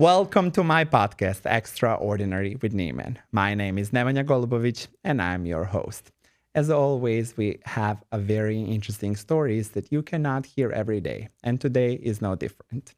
Welcome to my podcast, Extraordinary with Neman. My name is Neman, and I'm your host. As always, we have a very interesting stories that you cannot hear every day, and today is no different.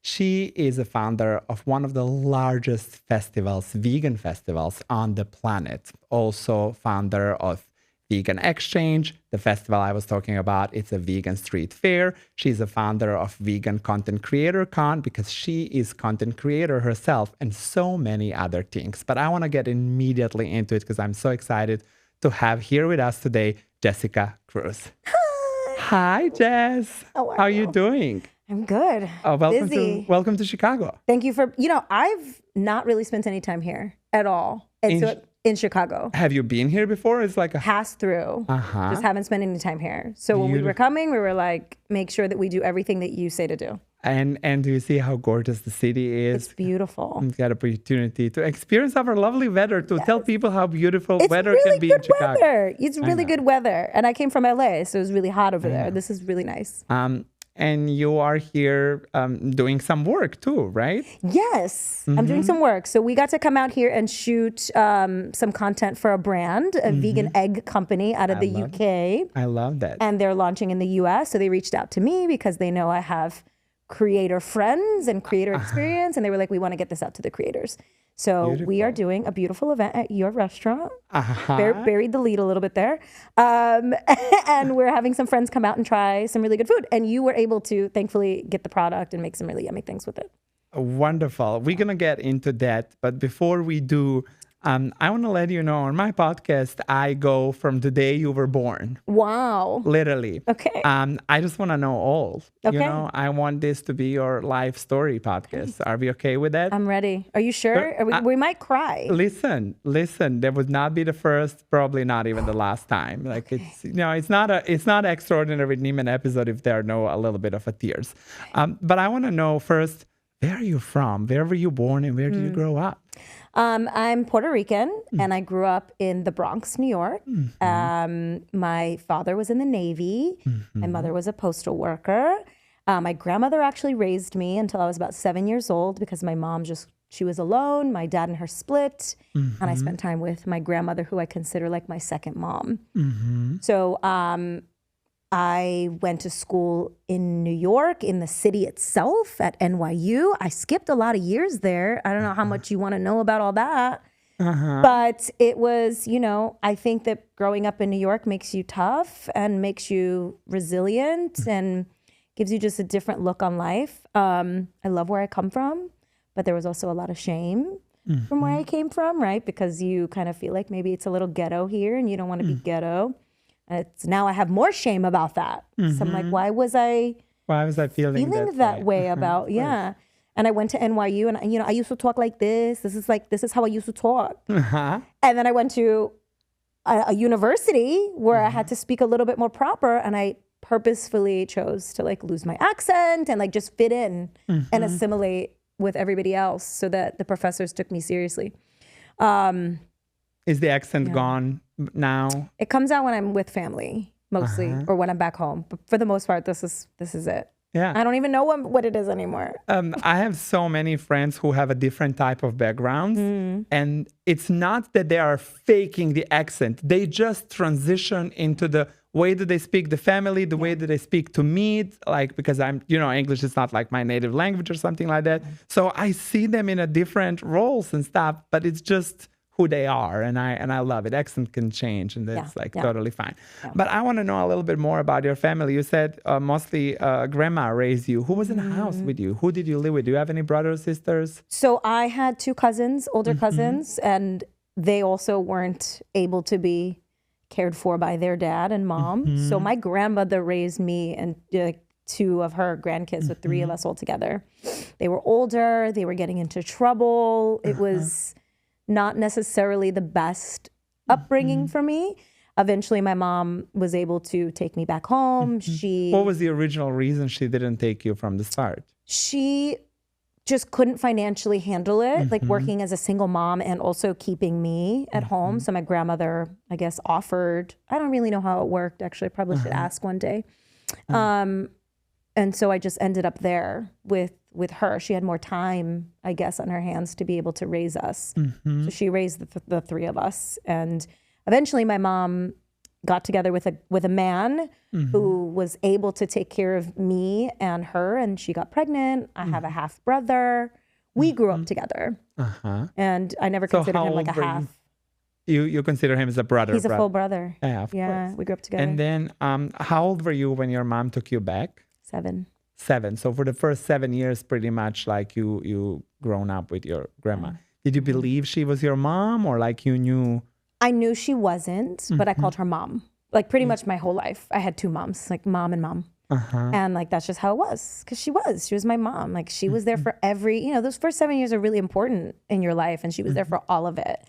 She is a founder of one of the largest festivals, vegan festivals on the planet. Also founder of Vegan Exchange, the festival I was talking about. It's a vegan street fair. She's a founder of Vegan Content Creator Con because she is content creator herself and so many other things. But I want to get immediately into it because I'm so excited to have here with us today, Jessica Cruz. Hi, Jess. How are you doing? I'm good. Welcome to Chicago. Thank you for, I've not really spent any time here at all. In Chicago. Have you been here before? It's like a pass through. Just haven't spent any time here. So when we were coming, we were like, make sure that we do everything that you say to do. And do you see how gorgeous the city is? It's beautiful. We've got opportunity to experience our lovely weather, to tell people how beautiful weather really can be in Chicago. Weather. It's really good weather. And I came from LA, so it was really hot over there. This is really nice. And you are here doing some work too, right? Yes, I'm doing some work. So we got to come out here and shoot some content for a brand, a vegan egg company out of the UK. I love that. And they're launching in the US. So they reached out to me because they know I have creator friends and creator experience. And they were like, we want to get this out to the creators. So we are doing a beautiful event at your restaurant. Buried the lead a little bit there. And we're having some friends come out and try some really good food. And you were able to, thankfully, get the product and make some really yummy things with it. Wonderful. We're going to get into that. But before we do, I want to let you know on my podcast, I go from the day you were born. Wow. Literally. Okay. I just want to know all. Okay. I want this to be your life story podcast. Are we okay with that? I'm ready. Are you sure? We might cry. Listen. That would not be the first, probably not even the last time. Like it's not extraordinary with Neman episode if there are a little bit of a tears. But I want to know first, where are you from? Where were you born and where did you grow up? I'm Puerto Rican and I grew up in the Bronx, New York. My father was in the Navy. My mother was a postal worker. My grandmother actually raised me until I was about 7 years old because my mom she was alone. My dad and her split. And I spent time with my grandmother, who I consider like my second mom. So I went to school in New York, in the city itself, at NYU. I skipped a lot of years there. I don't know how much you want to know about all that. But it was, I think that growing up in New York makes you tough and makes you resilient and gives you just a different look on life. I love where I come from, but there was also a lot of shame from where I came from, right? Because you kind of feel like maybe it's a little ghetto here and you don't want to be ghetto. Now I have more shame about that. So I'm like, why was I feeling that way about, And I went to NYU and, I used to talk like this. This is how I used to talk. And then I went to a university where I had to speak a little bit more proper. And I purposefully chose to lose my accent and just fit in and assimilate with everybody else so that the professors took me seriously. Is the accent gone now? It comes out when I'm with family, mostly, or when I'm back home. But for the most part, this is it. Yeah. I don't even know what it is anymore. I have so many friends who have a different type of backgrounds. And it's not that they are faking the accent. They just transition into the way that they speak the family, the way that they speak to me, because I'm, English is not like my native language or something like that. So I see them in a different roles and stuff, but it's just who they are, and I love it. Accent can change, and that's totally fine. Yeah. But I want to know a little bit more about your family. You said mostly grandma raised you. Who was in the house with you? Who did you live with? Do you have any brothers, sisters? So I had two cousins, older cousins, and they also weren't able to be cared for by their dad and mom. So my grandmother raised me and two of her grandkids, with three of us all together. They were older. They were getting into trouble. It was not necessarily the best upbringing for me. Eventually, my mom was able to take me back home. What was the original reason she didn't take you from the start? She just couldn't financially handle it, working as a single mom and also keeping me at home. So my grandmother, I guess, offered, I don't really know how it worked. Actually, I probably should ask one day. And so I just ended up there with with her. She had more time, I guess, on her hands to be able to raise us. So she raised the three of us. And eventually my mom got together with a man who was able to take care of me and her, and she got pregnant. I have a half brother. We grew up together. And I never So considered how him like a old were half. you consider him as a brother? He's a full brother. Yeah, of course. We grew up together. And then how old were you when your mom took you back? 7. 7. So for the first 7 years, pretty much like you grown up with your grandma. Did you believe she was your mom, or like you knew? I knew she wasn't, but I called her mom. Like pretty much my whole life. I had 2 moms, like mom and mom. And like, that's just how it was. Cause she was my mom. Like she was there for every, those first 7 years are really important in your life. And she was there for all of it.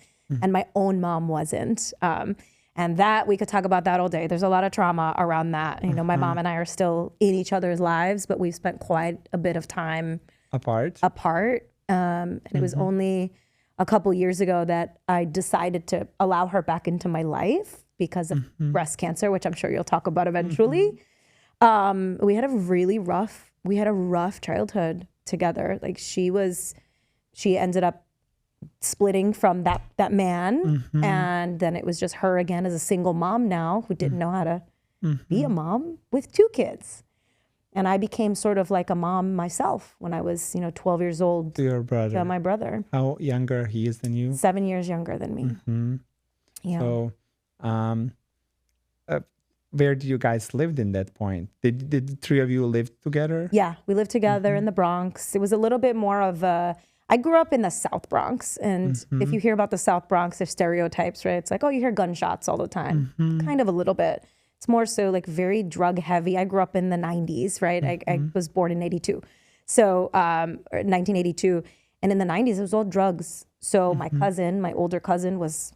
And my own mom wasn't. And that, we could talk about that all day. There's a lot of trauma around that. My mom and I are still in each other's lives, but we've spent quite a bit of time apart. And it was only a couple years ago that I decided to allow her back into my life because of breast cancer, which I'm sure you'll talk about eventually. We had a rough childhood together. Like she ended up splitting from that man, and then it was just her again as a single mom now who didn't know how to be a mom with 2 kids. And I became sort of like a mom myself when I was 12 years old. To your brother. Yeah, my brother. How younger he is than you? 7 years younger than me. Yeah. So where did you guys lived in that point? Did the 3 of you live together? Yeah, we lived together in the Bronx. It was a little bit more of I grew up in the South Bronx, and if you hear about the South Bronx, there's stereotypes, right? It's like, oh, you hear gunshots all the time. Kind of a little bit. It's more so like very drug heavy. I grew up in the 90s, right? I was born in 82. So 1982. And in the 90s, it was all drugs. So my older cousin was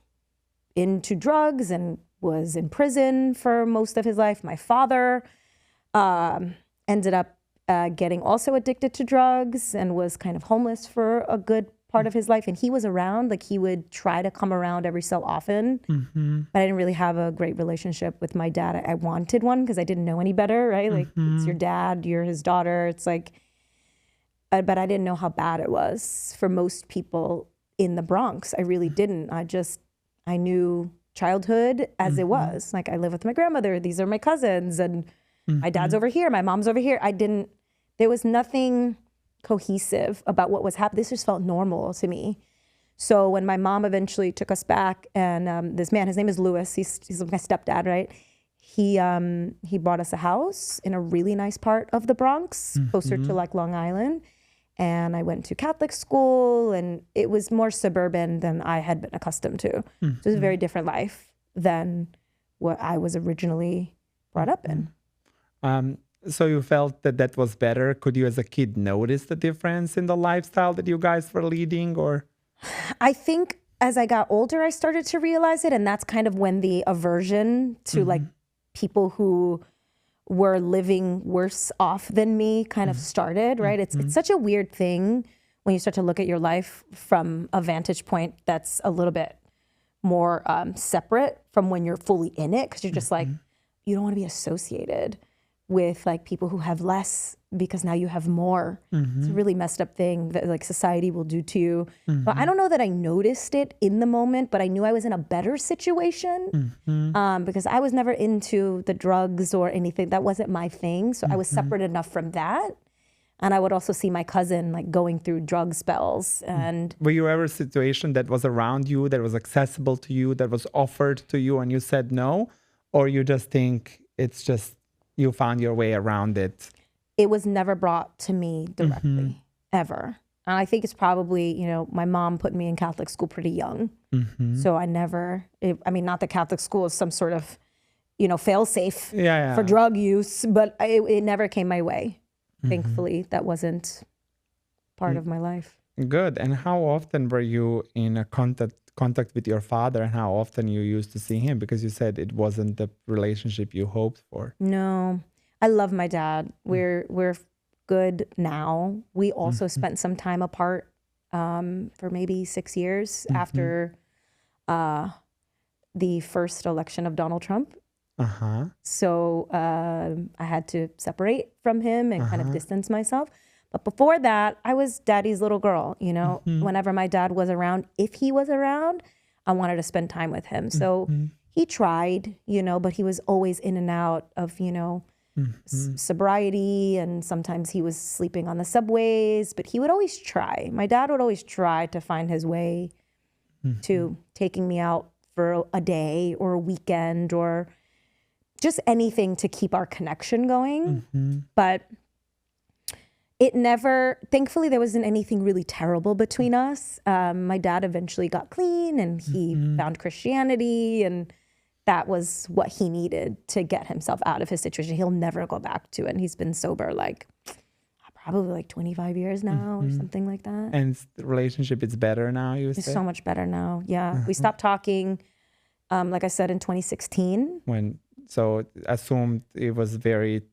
into drugs and was in prison for most of his life. My father ended up getting also addicted to drugs and was kind of homeless for a good part of his life. And he was around, like he would try to come around every so often. But I didn't really have a great relationship with my dad. I wanted one because I didn't know any better, right? Like it's your dad, you're his daughter. It's like, but I didn't know how bad it was for most people in the Bronx. I really didn't. I knew childhood as it was. Like I live with my grandmother. These are my cousins, and my dad's over here. My mom's over here. There was nothing cohesive about what was happening. This just felt normal to me. So when my mom eventually took us back, and this man, his name is Louis. He's my stepdad, right? He bought us a house in a really nice part of the Bronx, closer to like Long Island. And I went to Catholic school, and it was more suburban than I had been accustomed to. So it was a very different life than what I was originally brought up in. So you felt that was better? Could you as a kid notice the difference in the lifestyle that you guys were leading, or? I think as I got older, I started to realize it. And that's kind of when the aversion to like people who were living worse off than me kind of started, right? It's such a weird thing when you start to look at your life from a vantage point that's a little bit more separate from when you're fully in it, because you're just like, you don't want to be associated with like people who have less because now you have more. It's a really messed up thing that like society will do to you. But I don't know that I noticed it in the moment, but I knew I was in a better situation because I was never into the drugs or anything. That wasn't my thing. So I was separate enough from that. And I would also see my cousin like going through drug spells. And were you ever a situation that was around you, that was accessible to you, that was offered to you and you said no? Or you just think it's just, you found your way around it? It was never brought to me directly, ever. And I think it's probably, my mom put me in Catholic school pretty young. So I never, not that Catholic school is some sort of, fail-safe for drug use, but it never came my way. Thankfully, that wasn't part of my life. Good. And how often were you in a contact with your father, and how often you used to see him? Because you said it wasn't the relationship you hoped for. No, I love my dad. We're good now. We also spent some time apart for maybe 6 years after the first election of Donald Trump. So I had to separate from him and kind of distance myself. But before that, I was daddy's little girl, you know. Whenever my dad was around, if he was around, I wanted to spend time with him. So he tried, you know, but he was always in and out of, you know, sobriety, and sometimes he was sleeping on the subways, but he would always try. My dad would always try to find his way to taking me out for a day or a weekend or just anything to keep our connection going. But it never, thankfully, there wasn't anything really terrible between us. My dad eventually got clean and he found Christianity, and that was what he needed to get himself out of his situation. He'll never go back to it. And he's been sober like probably like 25 years now or something like that. And the relationship is better now, you It's say? so much better now. Yeah. We stopped talking, like I said, in 2016. So assumed it was very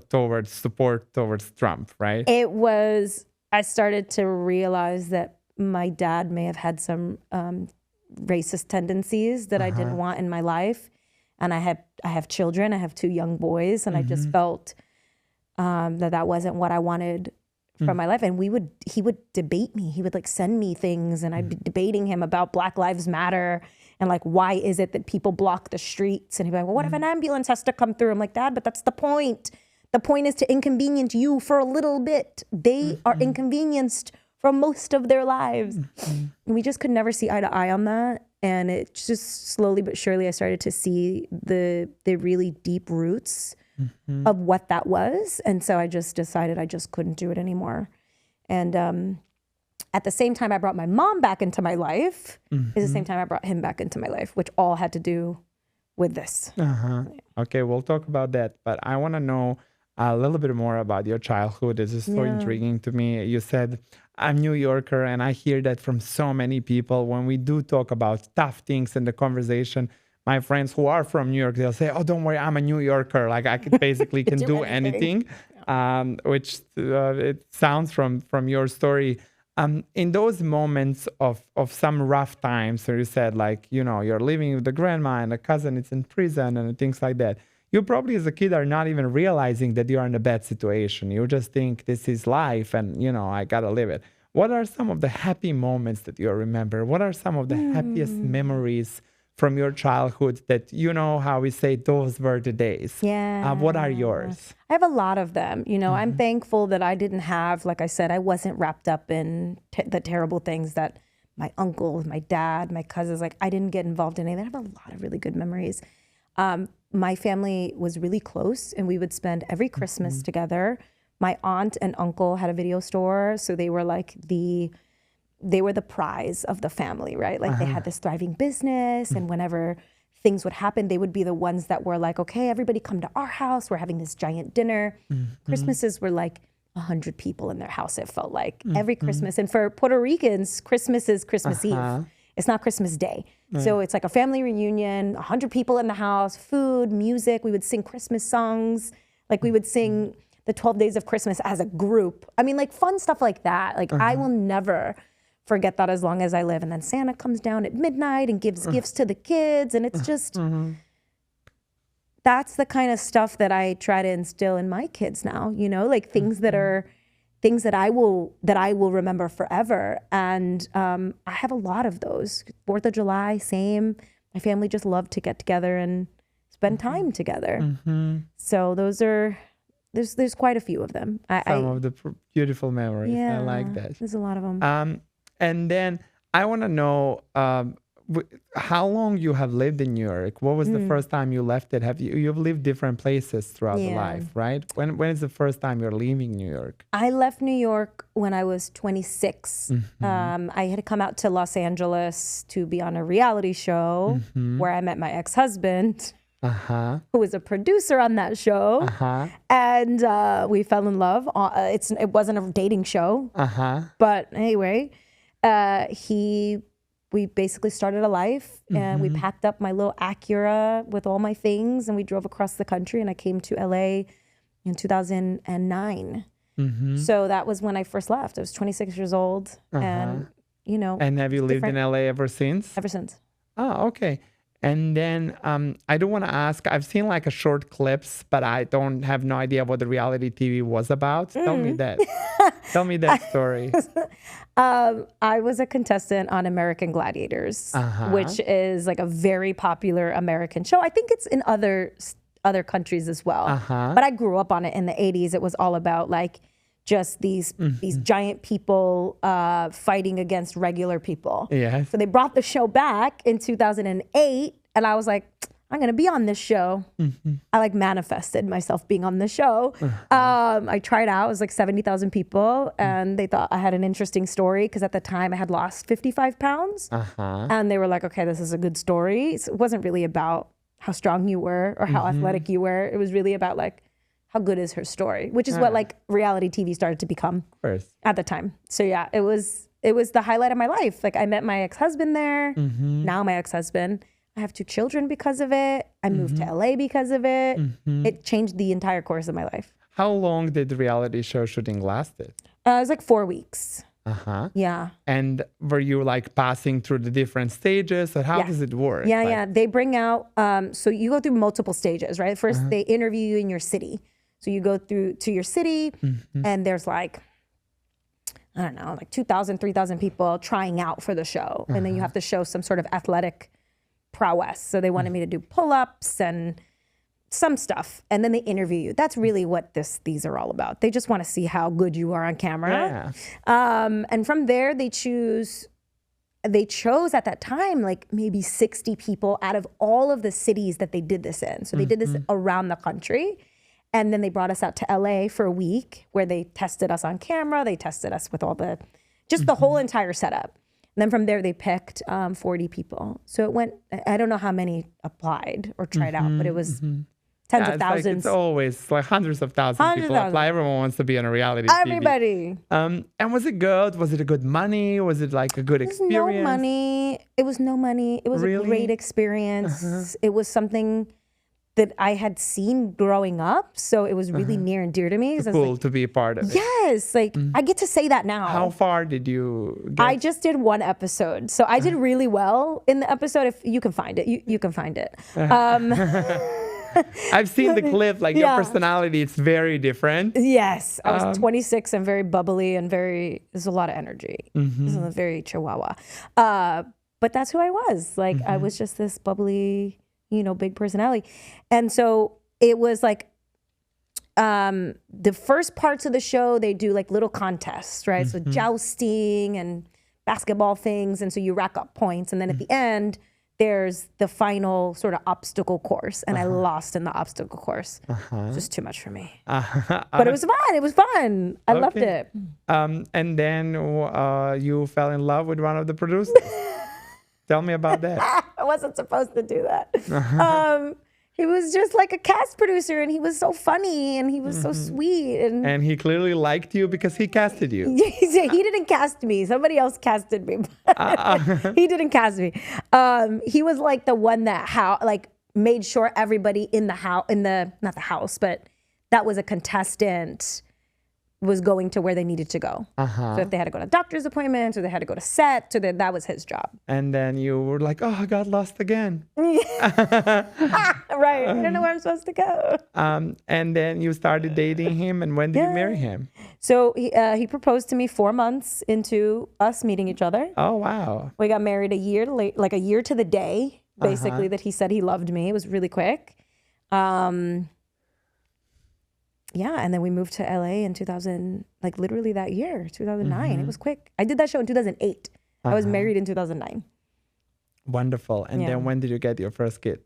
towards support towards Trump, right? It was, I started to realize that my dad may have had some racist tendencies that I didn't want in my life. And I have children, I have 2 young boys, and I just felt that wasn't what I wanted from my life. And he would debate me. He would like send me things, and I'd be debating him about Black Lives Matter and like, why is it that people block the streets? And he'd be like, well, what if an ambulance has to come through? I'm like, Dad, but that's the point. The point is to inconvenience you for a little bit. They are inconvenienced for most of their lives. And we just could never see eye to eye on that. And it just slowly but surely I started to see the really deep roots of what that was. And so I just decided I just couldn't do it anymore. And at the same time I brought my mom back into my life, is the same time I brought him back into my life, which all had to do with this. Okay, we'll talk about that. But I want to know a little bit more about your childhood. This is so intriguing to me. You said, I'm New Yorker, and I hear that from so many people. When we do talk about tough things in the conversation, my friends who are from New York, they'll say, oh, don't worry, I'm a New Yorker. Like I could basically can do anything, which it sounds from your story. In those moments of some rough times, so you said like, you know, you're living with the grandma and a cousin is in prison and things like that. You probably as a kid are not even realizing that you're in a bad situation. You just think this is life and, you know, I got to live it. What are some of the happy moments that you remember? What are some of the happiest memories from your childhood that, you know, how we say those were the days? Yeah. What are yours? I have a lot of them. You know, I'm thankful that I didn't have, like I said, I wasn't wrapped up in the terrible things that my uncle, my dad, my cousins, like I didn't get involved in any. I have a lot of really good memories. My family was really close and we would spend every Christmas together. My aunt and uncle had a video store. So they were like they were the prize of the family, right? Like they had this thriving business, and whenever things would happen, they would be the ones that were like, okay, everybody come to our house. We're having this giant dinner. Christmases were like 100 people in their house. It felt like every Christmas. And for Puerto Ricans, Christmas is Christmas Eve. It's not Christmas Day. So it's like a family reunion, 100 people in the house, food, music. We would sing Christmas songs. Like we would sing the 12 Days of Christmas as a group. I mean, like fun stuff like that. Like I will never forget that as long as I live. And then Santa comes down at midnight and gives gifts to the kids. And it's just, that's the kind of stuff that I try to instill in my kids now, you know, like things that are things that I will remember forever. And I have a lot of those. 4th of July, same. My family just loved to get together and spend time together. So those are, there's quite a few of them. Some of the beautiful memories. Yeah, I like that. There's a lot of them. And then I want to know how long you have lived in New York. What was the first time you left it? You've lived different places throughout the life, right? When is the first time you're leaving New York? I left New York when I was 26. I had come out to Los Angeles to be on a reality show where I met my ex-husband, who was a producer on that show. And we fell in love. It wasn't a dating show. But anyway, we basically started a life, and we packed up my little Acura with all my things, and we drove across the country, and I came to LA in 2009. So that was when I first left. I was 26 years old, and you know. And have you lived in LA ever since? Ever since. Oh, okay. And then I do want to ask, I've seen like a short clips, but I don't have no idea what the reality TV was about. Tell me that. Tell me that story. I was a contestant on American Gladiators, which is like a very popular American show. I think it's in other countries as well. But I grew up on it in the 80s. It was all about like just these giant people fighting against regular people. Yes. So they brought the show back in 2008, and I was like, I'm going to be on this show. I like manifested myself being on the show. I tried out. It was like 70,000 people, and they thought I had an interesting story because at the time I had lost 55 pounds. And they were like, okay, this is a good story. So it wasn't really about how strong you were or how athletic you were. It was really about like, how good is her story, which is what like reality TV started to become at the time. So yeah, it was the highlight of my life. Like I met my ex-husband there. Now my ex-husband. I have 2 children because of it. I moved to LA because of it. It changed the entire course of my life. How long did the reality show shooting lasted? It was like 4 weeks. Yeah. And were you like passing through the different stages? Or how does it work? Yeah, like, yeah. They bring out, so you go through multiple stages, right? First, they interview you in your city. So you go through to your city and there's like, I don't know, like 2,000, 3,000 people trying out for the show. And then you have to show some sort of athletic prowess. So they wanted me to do pull-ups and some stuff. And then they interview you. That's really what these are all about. They just want to see how good you are on camera. And from there, they chose at that time, like maybe 60 people out of all of the cities that they did this in. So they did this around the country. And then they brought us out to LA for a week where they tested us on camera. They tested us with all the whole entire setup. And then from there, they picked 40 people. So it went, I don't know how many applied or tried out, but it was tens of thousands. Like, it's always like hundreds of thousands of people apply. Everyone wants to be on a reality Everybody. TV. And was it good? Was it a good money? Was it like a good experience? No money. It was no money. It was a great experience. It was something that I had seen growing up. So it was really near and dear to me. It's cool to be a part of it. Yes. Like I get to say that now. How far did you get? I just did 1 episode. So I did really well in the episode. If you can find it, you can find it. I've seen the clip, like your personality, it's very different. Yes. I was 26 and very bubbly and there's a lot of energy. This is very chihuahua. But that's who I was. Like I was just this bubbly, big personality. And so it was like the first parts of the show, they do like little contests, right? So jousting and basketball things. And so you rack up points. And then at the end, there's the final sort of obstacle course. And I lost in the obstacle course. It was just too much for me. But it was fun. It was fun. I loved it. And then you fell in love with one of the producers. Tell me about that. I wasn't supposed to do that. He was just like a cast producer, and he was so funny, and he was so sweet. And he clearly liked you because he casted you. He didn't cast me. Somebody else casted me. He didn't cast me. He was like the one that made sure everybody in the house, not the house, but that was a contestant was going to where they needed to go. So if they had to go to doctor's appointments or they had to go to set, so that was his job. And then you were like, oh, I got lost again. Right. I don't know where I'm supposed to go. And then you started dating him. And when did you marry him? So he proposed to me 4 months into us meeting each other. Oh, wow. We got married a year late, like a year to the day, basically, that he said he loved me. It was really quick. Yeah, and then we moved to LA in 2000, like literally that year, 2009. It was quick. I did that show in 2008. I was married in 2009. Wonderful. And then when did you get your first kid?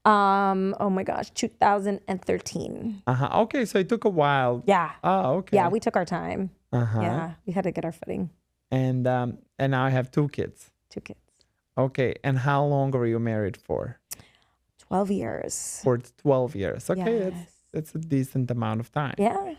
Oh my gosh, 2013. Okay, so it took a while. Yeah. Oh, okay. Yeah, we took our time. Yeah, we had to get our footing. And now I have 2 kids. 2 kids. Okay, and how long were you married for? 12 years. For 12 years. Okay, Yes. it's a decent amount of time. Yeah.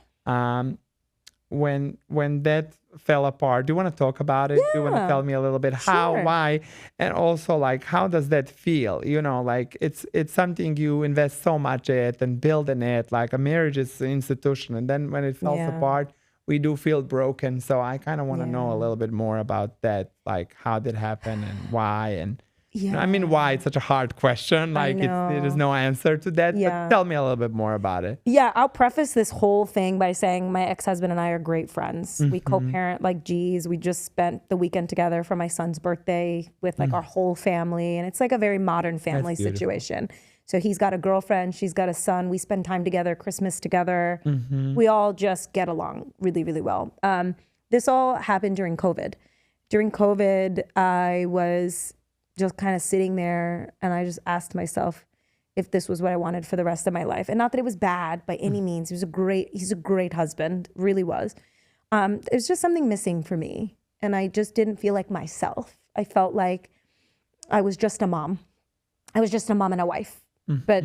When that fell apart, do you want to talk about it? Do you want to tell me a little bit how, why, and also like how does that feel? Like it's something you invest so much in and build in it. Like a marriage is an institution, and then when it falls apart, we do feel broken. So I kind of want to know a little bit more about that, like how did it happen and why and. Yeah. I mean, why? It's such a hard question. Like, there's no answer to that. Yeah. But tell me a little bit more about it. Yeah, I'll preface this whole thing by saying my ex-husband and I are great friends. We co-parent like G's. We just spent the weekend together for my son's birthday with like our whole family. And it's like a very modern family situation. So he's got a girlfriend, she's got a son. We spend time together, Christmas together. We all just get along really, really well. This all happened during COVID. During COVID, I was just kind of sitting there and I just asked myself if this was what I wanted for the rest of my life. And not that it was bad by any means. He's a great husband, really was. There's just something missing for me. And I just didn't feel like myself. I felt like I was just a mom. I was just a mom and a wife. But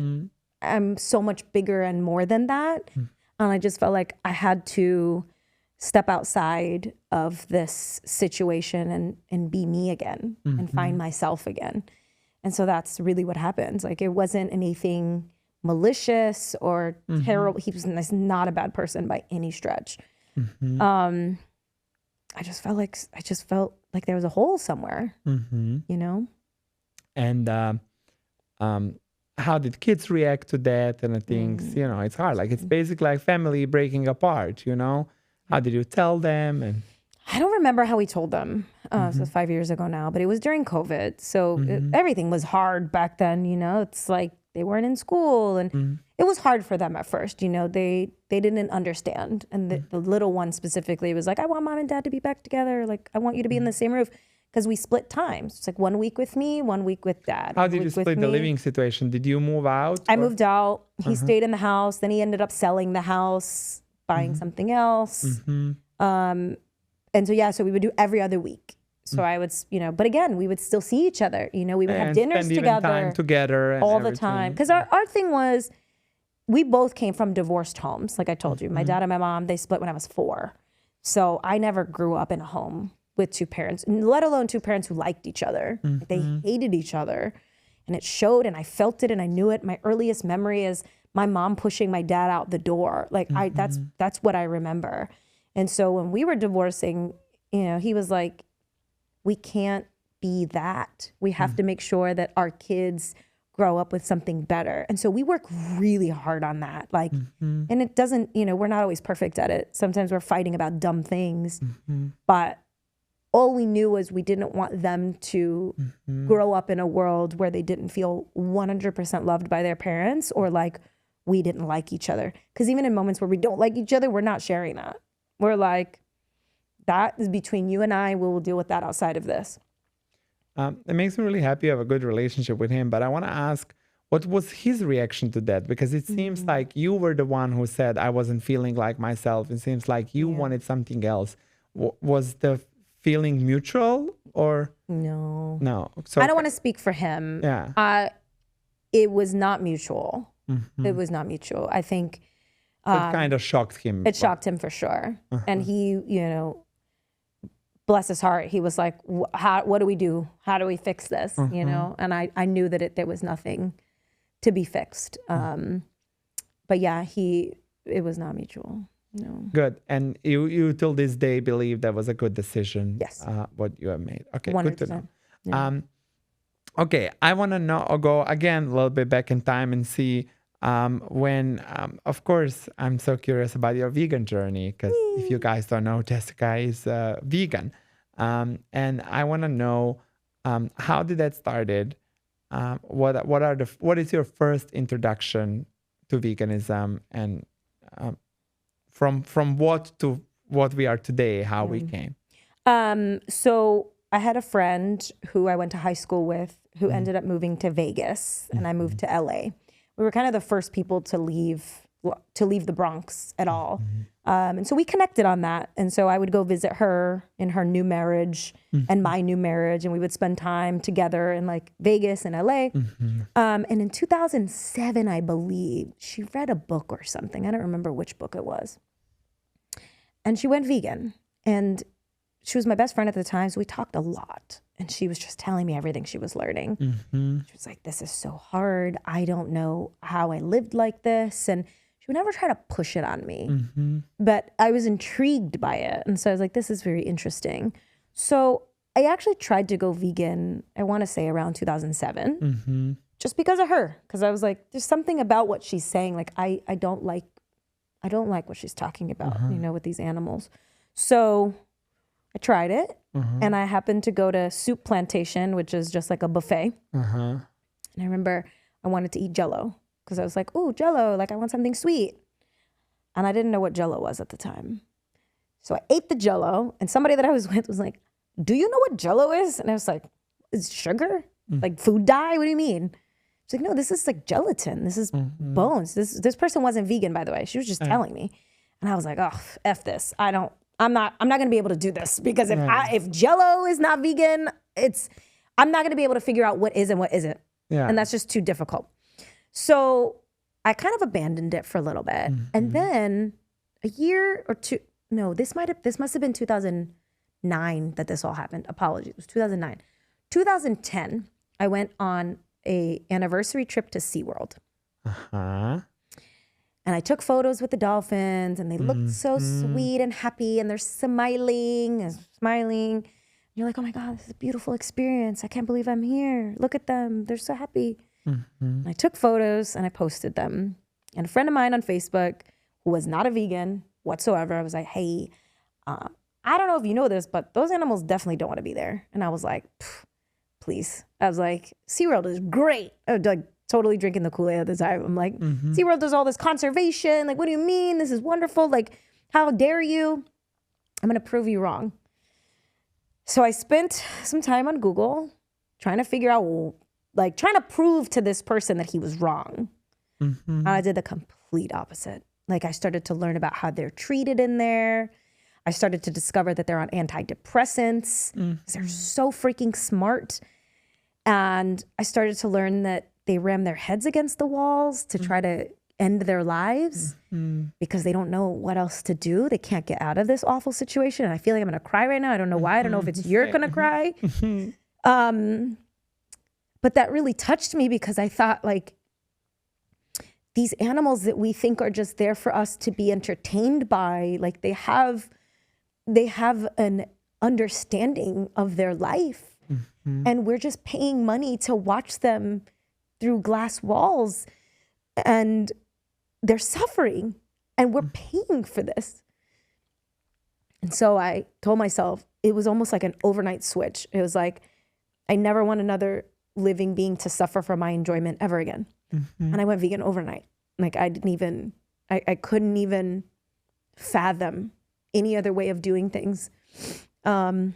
I'm so much bigger and more than that. And I just felt like I had to step outside of this situation and be me again and find myself again. And so that's really what happens. Like, it wasn't anything malicious or terrible. He was not a bad person by any stretch. I just felt like there was a hole somewhere, you know? And how did kids react to that? And I think, it's hard. Like, it's basically like family breaking apart, How did you tell them? And I don't remember how we told them. So 5 years ago now, but it was during COVID. So everything was hard back then, It's like they weren't in school and it was hard for them at first, They didn't understand. And the little one specifically was like, I want mom and dad to be back together. Like, I want you to be in the same roof. Because we split times. It's like 1 week with me, 1 week with dad. How did you split the living situation? Did you move out? I moved out. He stayed in the house. Then he ended up selling the house, buying something else. And so we would do every other week. So I would, but again, we would still see each other. We would have dinners spend even time together and all everything. the time. Because our thing was, we both came from divorced homes. Like I told you, my dad and my mom, they split when I was 4. So I never grew up in a home with 2 parents, let alone 2 parents who liked each other. Like, they hated each other. And it showed, and I felt it, and I knew it. My earliest memory is my mom pushing my dad out the door. Like, that's what I remember. And so when we were divorcing, he was like, we can't be that. We have to make sure that our kids grow up with something better. And so we work really hard on that. Like, and it doesn't, we're not always perfect at it. Sometimes we're fighting about dumb things, but all we knew was we didn't want them to grow up in a world where they didn't feel 100% loved by their parents, or like we didn't like each other. Because even in moments where we don't like each other, we're not sharing that. We're like, that is between you and I. We will deal with that outside of this. It makes me really happy you have a good relationship with him. But I want to ask, what was his reaction to that? Because it seems like you were the one who said, I wasn't feeling like myself. It seems like you wanted something else. Was the feeling mutual or? No. So I don't want to speak for him. Yeah. It was not mutual. It was not mutual. I think it kind of shocked him. It shocked him for sure. And he, bless his heart, he was like, what do we do? How do we fix this? And I knew that there was nothing to be fixed. But yeah, it was not mutual. No. Good. And you till this day believe that was a good decision. Yes. What you have made. Okay. 100%. Good to know. Yeah. Okay. I want to go again a little bit back in time and see when, of course, I'm so curious about your vegan journey, because if you guys don't know, Jessica is vegan. And I want to know, how did that started? What is your first introduction to veganism, and from what to what we are today, how we came? So I had a friend who I went to high school with who ended up moving to Vegas, and I moved to LA. We were kind of the first people to leave the Bronx at all. And so we connected on that. And so I would go visit her in her new marriage and my new marriage, and we would spend time together in like Vegas and LA. And in 2007, I believe, she read a book or something. I don't remember which book it was. And she went vegan. And she was my best friend at the time, so we talked a lot. And she was just telling me everything she was learning. She was like, this is so hard. I don't know how I lived like this. And she would never try to push it on me. But I was intrigued by it. And so I was like, this is very interesting. So I actually tried to go vegan, I want to say around 2007, just because of her. Because I was like, there's something about what she's saying. Like, I don't like what she's talking about, with these animals. So I tried it, and I happened to go to Soup Plantation, which is just like a buffet. And I remember I wanted to eat Jell-O because I was like, "Ooh, Jell-O! Like I want something sweet," and I didn't know what Jell-O was at the time. So I ate the Jell-O, and somebody that I was with was like, "Do you know what Jell-O is?" And I was like, "It's sugar, like food dye. What do you mean?" She's like, "No, this is like gelatin. This is bones." This person wasn't vegan, by the way. She was just telling me, and I was like, "Oh, f this. I'm not gonna be able to do this because if Jell-O is not vegan, I'm not gonna be able to figure out what is and what isn't, and that's just too difficult." So I kind of abandoned it for a little bit, and then a year or two. No, this must have been 2009 that this all happened. Apologies, it was 2009. 2010, I went on a anniversary trip to SeaWorld. And I took photos with the dolphins, and they looked so sweet and happy, and they're smiling and smiling. And you're like, "Oh my God, this is a beautiful experience. I can't believe I'm here. Look at them. They're so happy." And I took photos and I posted them. And a friend of mine on Facebook, who was not a vegan whatsoever, I was like, "Hey, I don't know if you know this, but those animals definitely don't want to be there." And I was like, "Please." I was like, "SeaWorld is great." I was like totally drinking the Kool-Aid at the time. I'm like, "SeaWorld does all this conservation. Like, what do you mean? This is wonderful. Like, how dare you? I'm going to prove you wrong." So I spent some time on Google trying to figure out, like trying to prove to this person that he was wrong. And I did the complete opposite. Like I started to learn about how they're treated in there. I started to discover that they're on antidepressants. They're so freaking smart. And I started to learn that they ram their heads against the walls to try to end their lives because they don't know what else to do. They can't get out of this awful situation. And I feel like I'm going to cry right now. I don't know why. I don't know if it's you're going to cry. But that really touched me because I thought, like, these animals that we think are just there for us to be entertained by, like they have an understanding of their life. And we're just paying money to watch them through glass walls, and they're suffering, and we're paying for this. And so I told myself, it was almost like an overnight switch. It was like, I never want another living being to suffer for my enjoyment ever again. And I went vegan overnight. Like I couldn't even fathom any other way of doing things. I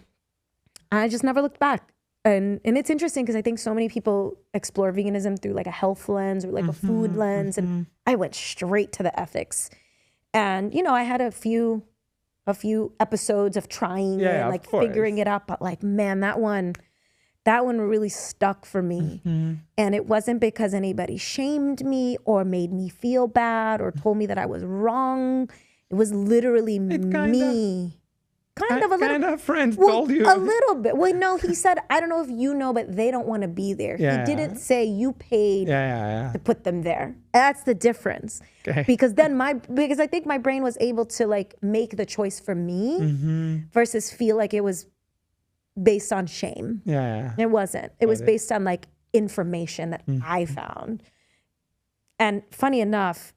just never looked back. And it's interesting because I think so many people explore veganism through like a health lens or like a food lens. And I went straight to the ethics. And, I had a few episodes of trying and like figuring it out. But like, man, that one really stuck for me. And it wasn't because anybody shamed me or made me feel bad or told me that I was wrong. It was literally me. Kind of friends told you. A little bit. Well, no, he said, "I don't know if you know, but they don't want to be there." He didn't say you paid to put them there. That's the difference. Okay. Because I think my brain was able to like make the choice for me versus feel like it was based on shame. It wasn't. It was based on like information that I found. And funny enough,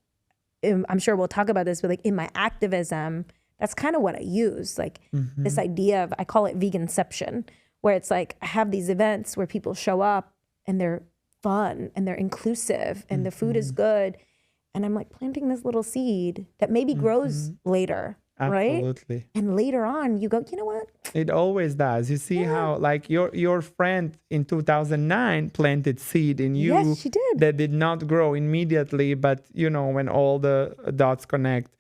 I'm sure we'll talk about this, but like in my activism, that's kind of what I use, like this idea of, I call it veganception, where it's like I have these events where people show up and they're fun and they're inclusive and the food is good. And I'm like planting this little seed that maybe grows later, Absolutely. Right? And later on you go, you know what? It always does. You see how like your friend in 2009 planted seed in you. Yes, she did. That did not grow immediately, but when all the dots connect.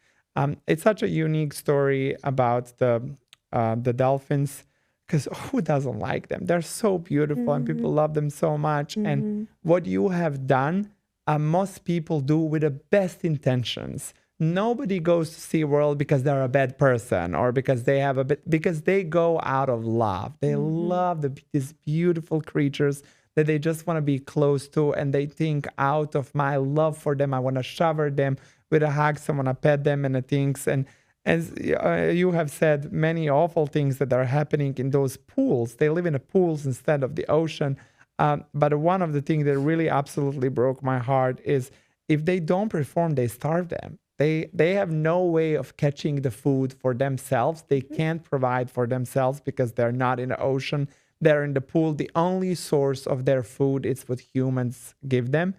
It's such a unique story about the dolphins, because who doesn't like them? They're so beautiful and people love them so much. And what you have done, most people do with the best intentions. Nobody goes to SeaWorld because they're a bad person or because they have because they go out of love. They love these beautiful creatures that they just want to be close to, and they think, out of my love for them, I want to shower them with a hug, I want to pet them and things. And as you have said, many awful things that are happening in those pools. They live in the pools instead of the ocean. But one of the things that really absolutely broke my heart is if they don't perform, they starve them. They have no way of catching the food for themselves. They can't provide for themselves because they're not in the ocean. They're in the pool. The only source of their food is what humans give them.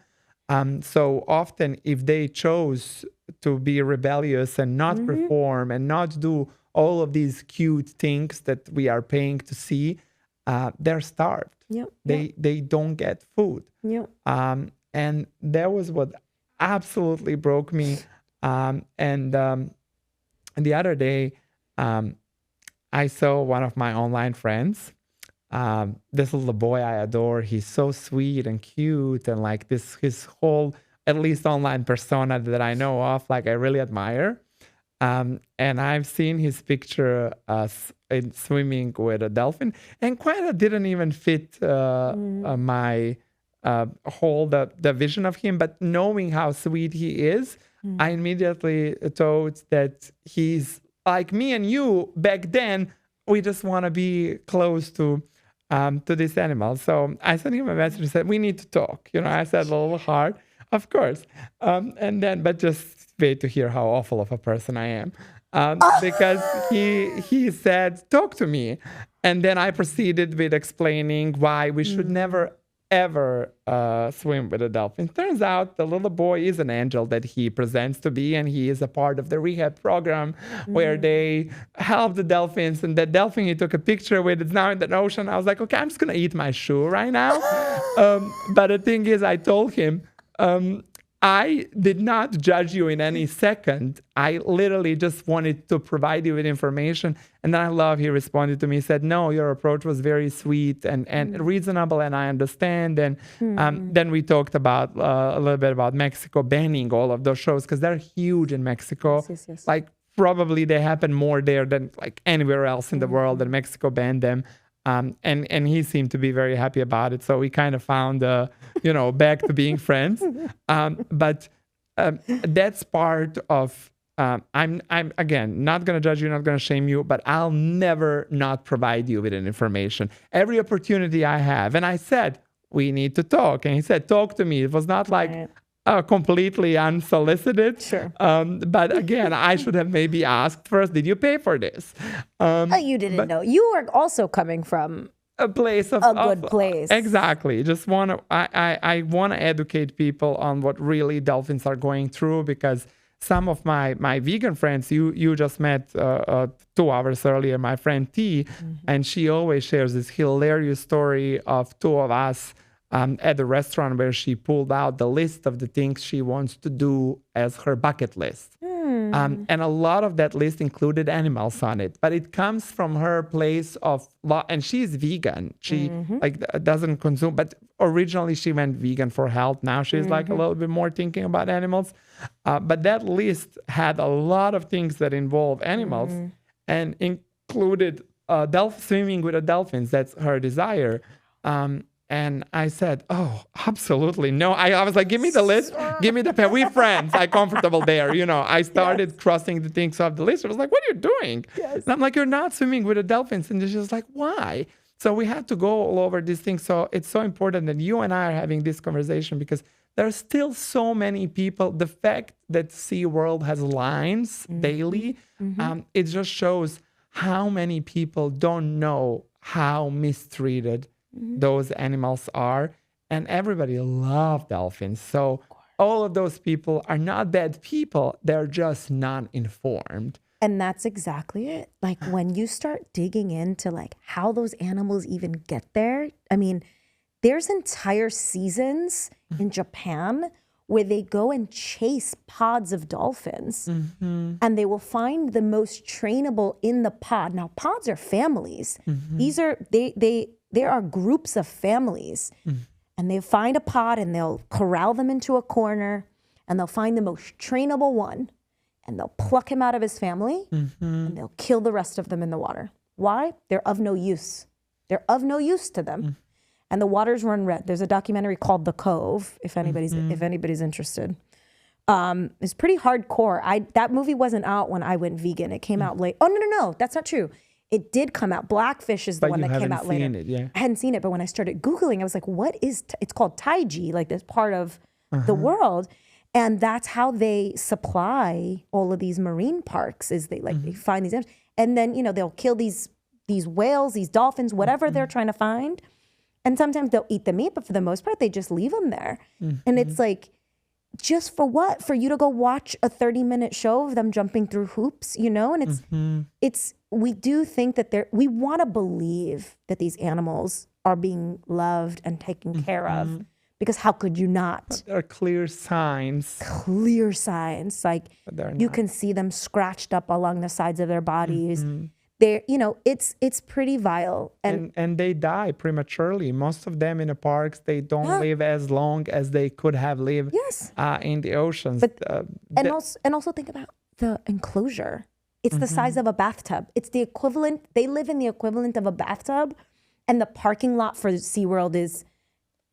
So often, if they chose to be rebellious and not perform and not do all of these cute things that we are paying to see, they're starved. Yep. They don't get food. Yep. And that was what absolutely broke me. And the other day, I saw one of my online friends. This little boy I adore. He's so sweet and cute, and like this, his whole, at least online persona that I know of, like I really admire. And I've seen his picture in swimming with a dolphin, and quite a didn't even fit my whole the vision of him. But knowing how sweet he is, I immediately thought that he's like me and you back then. We just want to be close to this animal. So I sent him a message and said, we need to talk. I said a little hard, of course. And then, but just wait to hear how awful of a person I am. Because he said, talk to me. And then I proceeded with explaining why we should never, ever swim with a dolphin. Turns out the little boy is an angel that he presents to be, and he is a part of the rehab program where they help the dolphins. And that dolphin he took a picture with, it's now in the ocean. I was like, okay, I'm just going to eat my shoe right now. But the thing is, I told him, I did not judge you in any second. I literally just wanted to provide you with information. And then he responded to me, said, no, your approach was very sweet and reasonable, and I understand. And then we talked about a little bit about Mexico banning all of those shows because they're huge in Mexico. Yes. Like probably they happen more there than like anywhere else in the world, and Mexico banned them. And he seemed to be very happy about it. So we kind of found, back to being friends. But that's part of, I'm again, not going to judge you, not going to shame you, but I'll never not provide you with an information. Every opportunity I have. And I said, we need to talk. And he said, talk to me. It was not like completely unsolicited. Sure. But again, I should have maybe asked first, did you pay for this? You didn't know. You were also coming from a place of a good place. Exactly. Just I want to educate people on what really dolphins are going through, because some of my vegan friends, you just met 2 hours earlier, my friend T, and she always shares this hilarious story of 2 of us at the restaurant where she pulled out the list of the things she wants to do as her bucket list. And a lot of that list included animals on it, but it comes from her place of law. And she's vegan. She doesn't consume, but originally she went vegan for health. Now she's like a little bit more thinking about animals. But that list had a lot of things that involve animals and included swimming with the dolphins. That's her desire. And I said, oh, absolutely no. I was like, give me the list, give me the pen. We friends, I'm comfortable there. I started crossing the things off the list. I was like, what are you doing? Yes. And I'm like, you're not swimming with the dolphins. And she's like, why? So we had to go all over these things. So it's so important that you and I are having this conversation, because there are still so many people. The fact that SeaWorld has lines daily, it just shows how many people don't know how mistreated those animals are, and everybody loves dolphins. So all of those people are not bad people. They're just not informed. And that's exactly it. Like when you start digging into like how those animals even get there. I mean, there's entire seasons in Japan where they go and chase pods of dolphins and they will find the most trainable in the pod. Now, pods are families. These are, there are groups of families, and they find a pod and they'll corral them into a corner, and they'll find the most trainable one, and they'll pluck him out of his family, and they'll kill the rest of them in the water. Why? They're of no use. They're of no use to them. And the waters run red. There's a documentary called The Cove, if anybody's interested. It's pretty hardcore. That movie wasn't out when I went vegan. It came out late. Oh, no. That's not true. It did come out. Blackfish is the But one you that came haven't out later. seen it, yeah. I hadn't seen it, but when I started Googling, I was like, what is, it's called Taiji, like this part of the world. And that's how they supply all of these marine parks is they they find these animals. And then, they'll kill these whales, these dolphins, whatever they're trying to find. And sometimes they'll eat the meat, but for the most part, they just leave them there. And it's like, just for what? For you to go watch a 30-minute show of them jumping through hoops, And we do think that we want to believe that these animals are being loved and taken care of, because how could you not? But there are clear signs. Clear signs. Like you can see them scratched up along the sides of their bodies. They're, it's pretty vile. And they die prematurely. Most of them in the parks, they don't live as long as they could have lived in the oceans. But, and also think about the enclosure. It's the size of a bathtub. It's the equivalent. They live in the equivalent of a bathtub, and the parking lot for SeaWorld is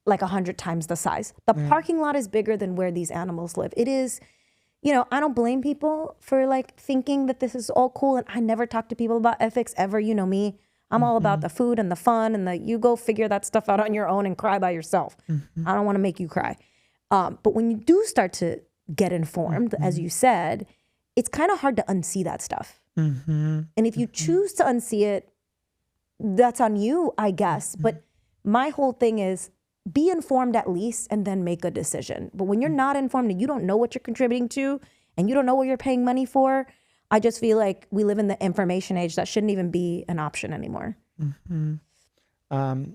like 100 times the size. The parking lot is bigger than where these animals live. It is, I don't blame people for thinking that this is all cool. And I never talk to people about ethics ever. You know me. I'm all about the food and the fun and you go figure that stuff out on your own and cry by yourself. I don't want to make you cry. But when you do start to get informed, as you said, it's kind of hard to unsee that stuff. And if you choose to unsee it, that's on you, I guess. But my whole thing is be informed at least and then make a decision. But when you're not informed and you don't know what you're contributing to and you don't know what you're paying money for, I just feel like we live in the information age. That shouldn't even be an option anymore. I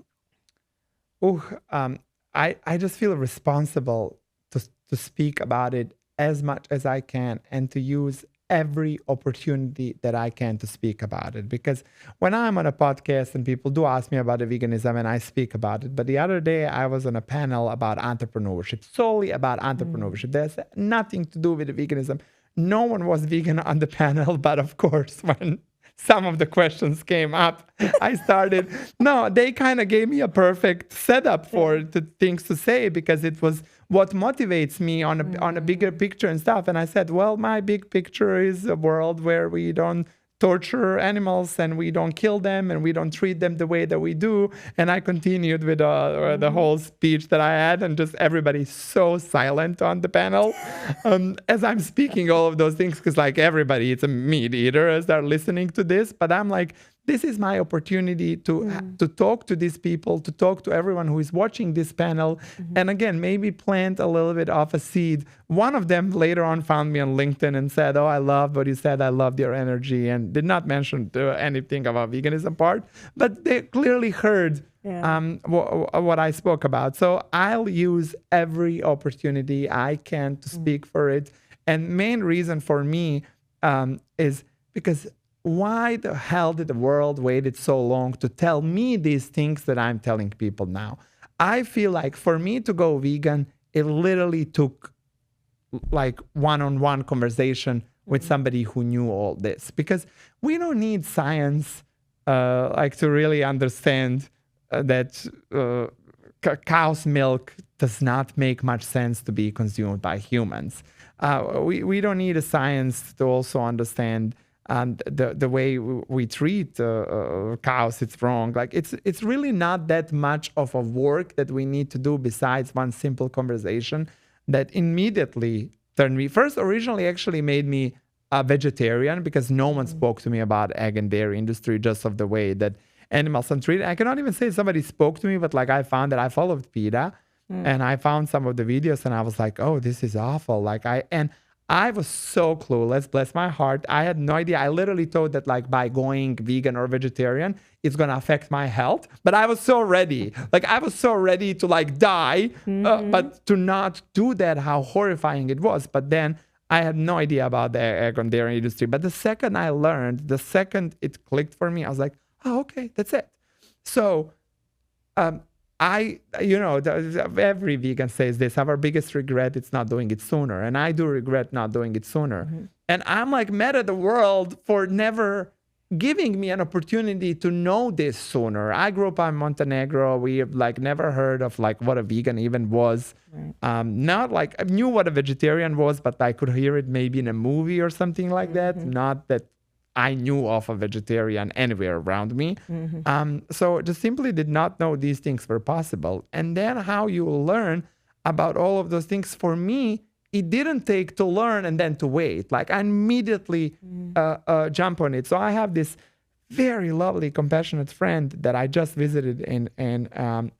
just feel responsible to speak about it as much as I can and to use every opportunity that I can to speak about it. Because when I'm on a podcast and people do ask me about the veganism and I speak about it, but the other day I was on a panel about entrepreneurship, solely about entrepreneurship. There's nothing to do with the veganism. No one was vegan on the panel, but of course, when some of the questions came up, they kind of gave me a perfect setup for the things to say, because it was what motivates me on a bigger picture and stuff. And I said, well, my big picture is a world where we don't torture animals and we don't kill them and we don't treat them the way that we do. And I continued with the whole speech that I had, and just everybody's so silent on the panel as I'm speaking all of those things, because everybody, it's a meat eater as they're listening to this. But I'm like, this is my opportunity to talk to these people, to talk to everyone who is watching this panel. And again, maybe plant a little bit of a seed. One of them later on found me on LinkedIn and said, oh, I loved what you said. I loved your energy, and did not mention anything about veganism part, but they clearly heard what I spoke about. So I'll use every opportunity I can to speak for it. And main reason for me is because why the hell did the world waited so long to tell me these things that I'm telling people now? I feel like for me to go vegan, it literally took one-on-one conversation with somebody who knew all this, because we don't need science to really understand that cow's milk does not make much sense to be consumed by humans. We don't need a science to also understand the way we treat cows. It's wrong. It's really not that much of a work that we need to do besides one simple conversation that immediately turned me. First, originally actually made me a vegetarian, because no one spoke to me about egg and dairy industry, just of the way that animals are treated. I cannot even say somebody spoke to me, but I found that I followed PETA and I found some of the videos and I was like, oh, this is awful. I was so clueless, bless my heart. I had no idea. I literally thought that by going vegan or vegetarian, it's going to affect my health. But I was so ready. I was so ready to die, but to not do that, how horrifying it was. But then I had no idea about the egg and dairy industry. But the second it clicked for me, I was like, oh, okay, that's it. So every vegan says this, our biggest regret is not doing it sooner. And I do regret not doing it sooner. And I'm mad at the world for never giving me an opportunity to know this sooner. I grew up in Montenegro. We have like never heard of like what a vegan even was. Right. Not like I knew what a vegetarian was, but I could hear it maybe in a movie or something like that. Not that I knew of a vegetarian anywhere around me. So just simply did not know these things were possible. And then how you learn about all of those things, for me, it didn't take to learn and then to wait. Like I immediately jump on it. So I have this very lovely, compassionate friend that I just visited in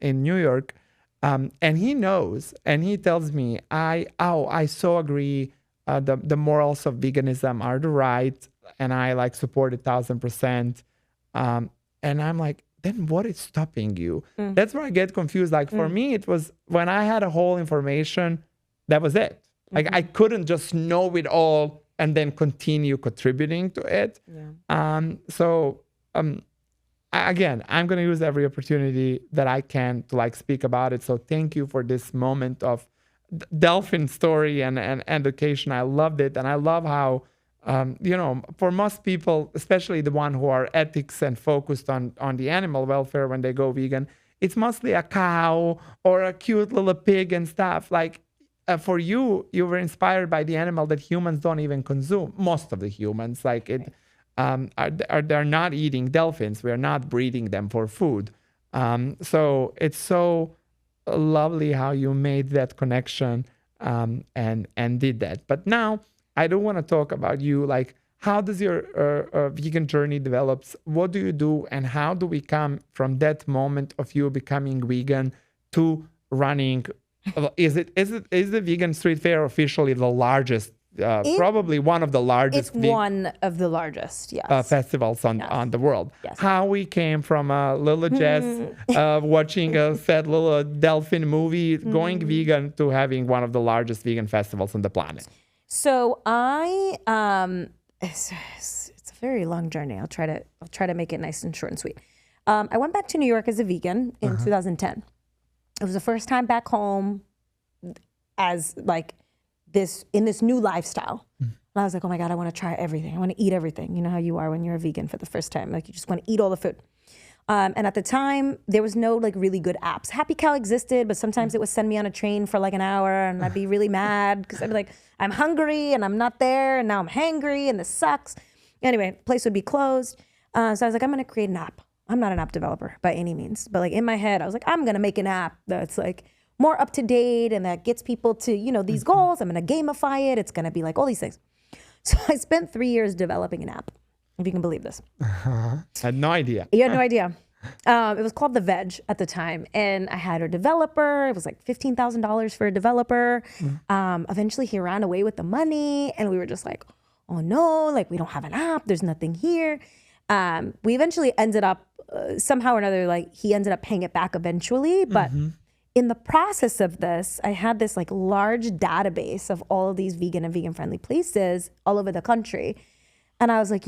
New York, and he knows, and he tells me, I so agree. The morals of veganism are the right, and I like support 1,000%. And I'm like, then what is stopping you? That's where I get confused. Like for me, it was when I had a whole information, that was it. Like I couldn't just know it all and then continue contributing to it. Again, I'm going to use every opportunity that I can to like speak about it. So thank you for this moment of Delphin story and education. I loved it. And I love how, for most people, especially the one who are ethics and focused on the animal welfare when they go vegan, it's mostly a cow or a cute little pig and stuff. Like for you, you were inspired by the animal that humans don't even consume. Most of the humans, like it, they're not eating dolphins. We are not breeding them for food. So it's so lovely how you made that connection and did that. But now I do want to talk about you. Like, how does your vegan journey develops? What do you do, and how do we come from that moment of you becoming vegan to running? Is the vegan street fair officially the largest? Probably one of the largest. It's one of the largest, yes. Festivals on the world. Yes. How we came from little Jess watching a sad little dolphin movie, going vegan, to having one of the largest vegan festivals on the planet. So it's a very long journey. I'll try to make it nice and short and sweet. I went back to New York as a vegan in 2010. It was the first time back home as like this in this new lifestyle. And I was like, oh my God, I want to try everything. I want to eat everything. You know how you are when you're a vegan for the first time. Like you just want to eat all the food. And at the time, there was no like really good apps. Happy Cow existed, but sometimes it would send me on a train for like an hour and I'd be really mad because I'd be like, I'm hungry and I'm not there and now I'm hangry and this sucks. Anyway, place would be closed. So I was like, I'm going to create an app. I'm not an app developer by any means, but like in my head, I was like, I'm going to make an app that's like more up to date and that gets people to, these goals. I'm going to gamify it. It's going to be like all these things. So I spent 3 years developing an app, if you can believe this. I had no idea. You had no idea. It was called The Veg at the time. And I had a developer. It was like $15,000 for a developer. Eventually he ran away with the money and we were just like, oh no, like we don't have an app. There's nothing here. We eventually ended up somehow or another, like he ended up paying it back eventually. But in the process of this, I had this like large database of all of these vegan and vegan friendly places all over the country. And I was like,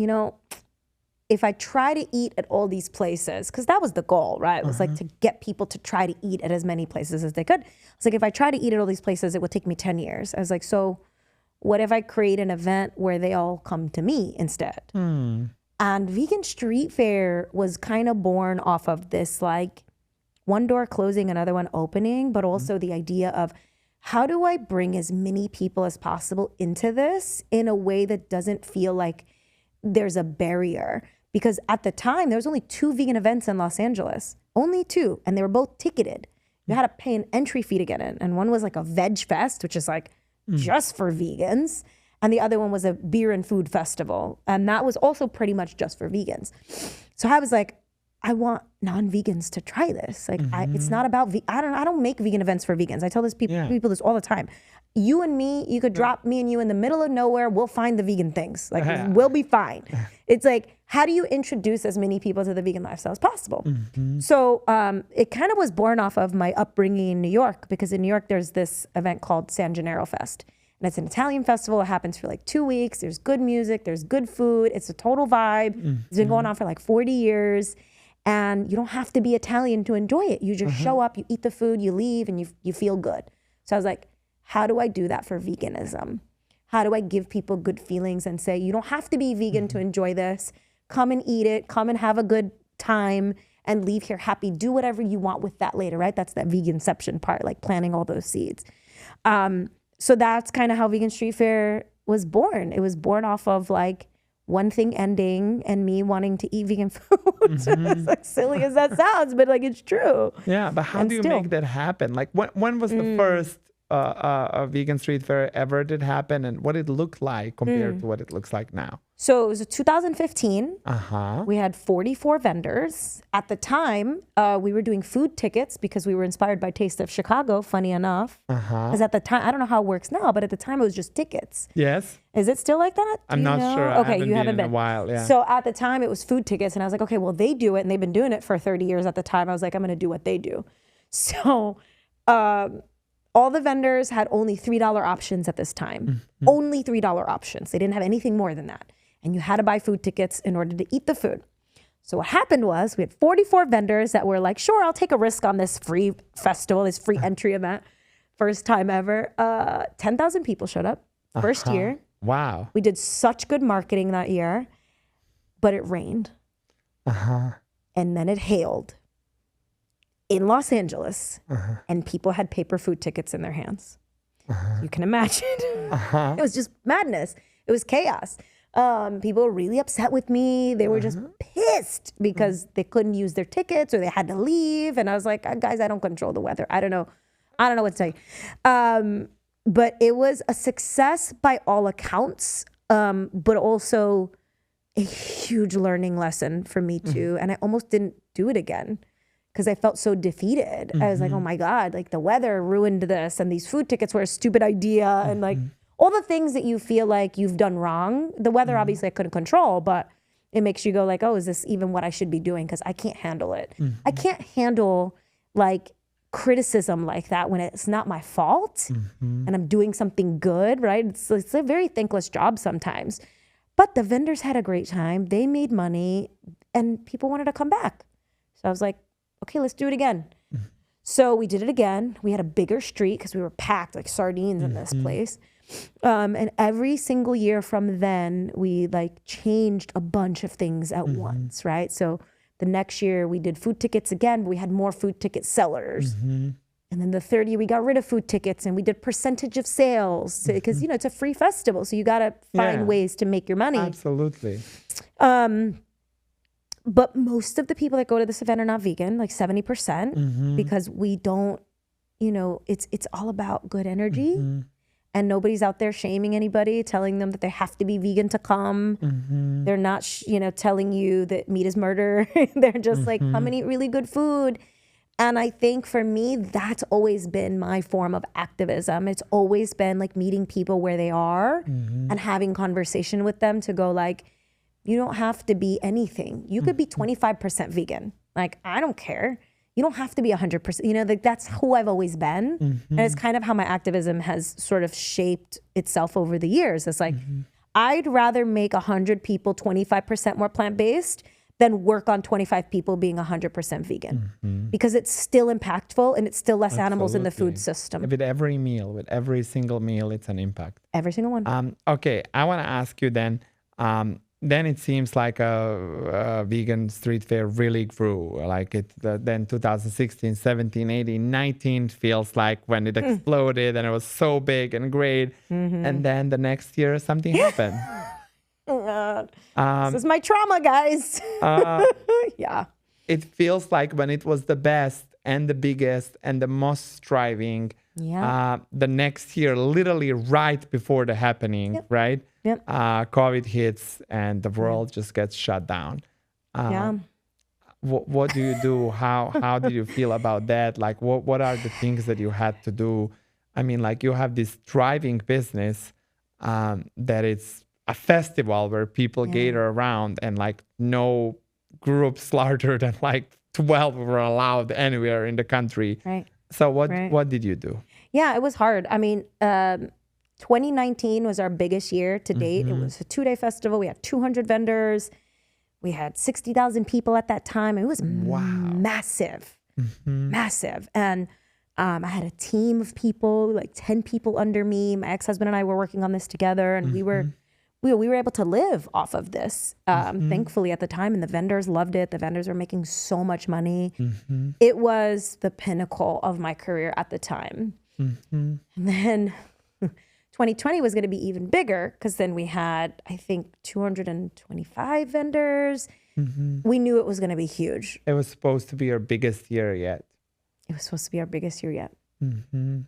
if I try to eat at all these places, because that was the goal, right? It was like to get people to try to eat at as many places as they could. It's like, if I try to eat at all these places, it would take me 10 years. I was like, so what if I create an event where they all come to me instead? And Vegan Street Fair was kind of born off of this, like one door closing, another one opening, but also the idea of how do I bring as many people as possible into this in a way that doesn't feel like there's a barrier? Because at the time, there was only 2 vegan events in Los Angeles, only 2, and they were both ticketed. You had to pay an entry fee to get in. And one was like a veg fest, which is like just for vegans. And the other one was a beer and food festival. And that was also pretty much just for vegans. So I was like, I want non-vegans to try this. Like, it's not about, I don't make vegan events for vegans. I tell this people this all the time. You and me, you could drop me and you in the middle of nowhere. We'll find the vegan things. Like, we'll be fine. It's like, how do you introduce as many people to the vegan lifestyle as possible? So it kind of was born off of my upbringing in New York, because in New York, there's this event called San Gennaro Fest. And it's an Italian festival. It happens for like 2 weeks. There's good music. There's good food. It's a total vibe. It's been going on for like 40 years. And you don't have to be Italian to enjoy it. You just show up, you eat the food, you leave, and you feel good. So I was like, how do I do that for veganism? How do I give people good feelings and say, you don't have to be vegan to enjoy this? come and eat it, come and have a good time and leave here happy. Do whatever you want with that later, right? That's that veganception part, like planting all those seeds. So that's kind of how Vegan Street Fair was born. It was born off of like one thing ending and me wanting to eat vegan food. As like silly as that sounds, but like it's true. Yeah, but how do you make that happen? Like when was the first Vegan Street Fair ever did happen, and what it looked like compared to what it looks like now? So it was 2015. Uh-huh. We had 44 vendors. At the time, we were doing food tickets because we were inspired by Taste of Chicago, funny enough. Because at the time, I don't know how it works now, but at the time it was just tickets. Yes. Is it still like that? I'm not sure. Okay, you haven't been in a while. Yeah. So at the time it was food tickets, and I was like, okay, well they do it, and they've been doing it for 30 years. At the time, I was like, I'm going to do what they do. So all the vendors had only $3 options at this time. Only $3 options. They didn't have anything more than that. And you had to buy food tickets in order to eat the food. So what happened was we had 44 vendors that were like, sure, I'll take a risk on this free festival, this free entry event. First time ever. 10,000 people showed up first year. Wow. We did such good marketing that year, but it rained. And then it hailed in Los Angeles, and people had paper food tickets in their hands. You can imagine. It was just madness. It was chaos. People were really upset with me. They were just pissed because they couldn't use their tickets or they had to leave. And I was like, guys, I don't control the weather. I don't know what to tell you. But it was a success by all accounts, but also a huge learning lesson for me too. And I almost didn't do it again because I felt so defeated. I was like, oh my God, like the weather ruined this, and these food tickets were a stupid idea. And like all the things that you feel like you've done wrong. The weather, obviously I couldn't control, but it makes you go like, oh, is this even what I should be doing? Because I can't handle it. I can't handle like criticism like that when it's not my fault and I'm doing something good, right? It's a very thankless job sometimes. But the vendors had a great time. They made money and people wanted to come back. So I was like, okay, let's do it again. So we did it again. We had a bigger street because we were packed like sardines in this place. And every single year from then, we like changed a bunch of things at once, right? So the next year we did food tickets again, but we had more food ticket sellers. And then the third year we got rid of food tickets and we did percentage of sales because, you know, it's a free festival. So you got to find ways to make your money. Absolutely. But most of the people that go to this event are not vegan, like 70%, because we don't, you know, it's all about good energy. And nobody's out there shaming anybody, telling them that they have to be vegan to come. They're not, telling you that meat is murder. They're just like, come and eat really good food. And I think for me, that's always been my form of activism. It's always been like meeting people where they are and having conversation with them to go like, you don't have to be anything. You could be 25% vegan. Like, I don't care. You don't have to be 100%. Like that's who I've always been. And it's kind of how my activism has sort of shaped itself over the years. It's like, I'd rather make 100 people 25% more plant-based than work on 25 people being 100% vegan. Because it's still impactful and it's still less animals in the food system. With every meal, with every single meal, it's an impact. Every single one. Okay, I want to ask you then it seems like a vegan street fair really grew. Like then 2016, 17, 18, 19 feels like when it exploded and it was so big and great. And then the next year something happened. This is my trauma, guys. Yeah. It feels like when it was the best and the biggest and the most striving, the next year, literally right before the happening, right? COVID hits and the world just gets shut down. What do you do? How did you feel about that? Like, what are the things that you had to do? I mean, like you have this thriving business that it's a festival where people gather around and like no groups larger than like 12 were allowed anywhere in the country. Right. So what did you do? Yeah, it was hard. I mean, 2019 was our biggest year to date. It was a 2-day festival. We had 200 vendors. We had 60,000 people at that time. It was massive, massive. And I had a team of people, like 10 people under me. My ex-husband and I were working on this together, and we we were able to live off of this, thankfully at the time, and the vendors loved it. The vendors were making so much money. It was the pinnacle of my career at the time. And then 2020 was going to be even bigger because then we had, I think, 225 vendors. We knew it was going to be huge. It was supposed to be your biggest year yet. It was supposed to be our biggest year yet.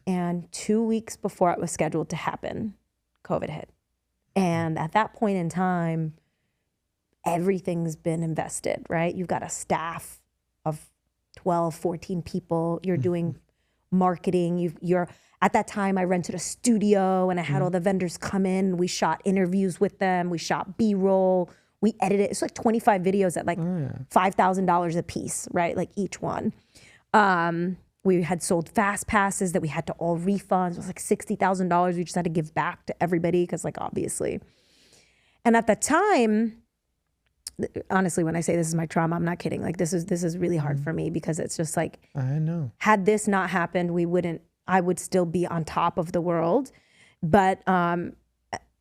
And 2 weeks before it was scheduled to happen, COVID hit. And at that point in time, everything's been invested, right? You've got a staff of 12, 14 people. You're doing marketing. You're at that time, I rented a studio and I had all the vendors come in. We shot interviews with them. We shot B-roll. We edited. It's like 25 videos at like $5,000 a piece, right? Like each one. We had sold fast passes that we had to all refund. It was like $60,000. We just had to give back to everybody because, like, obviously. And at the time, honestly, when I say this is my trauma, I'm not kidding. Like, this is really hard for me because it's just like, I know. Had this not happened, I would still be on top of the world. But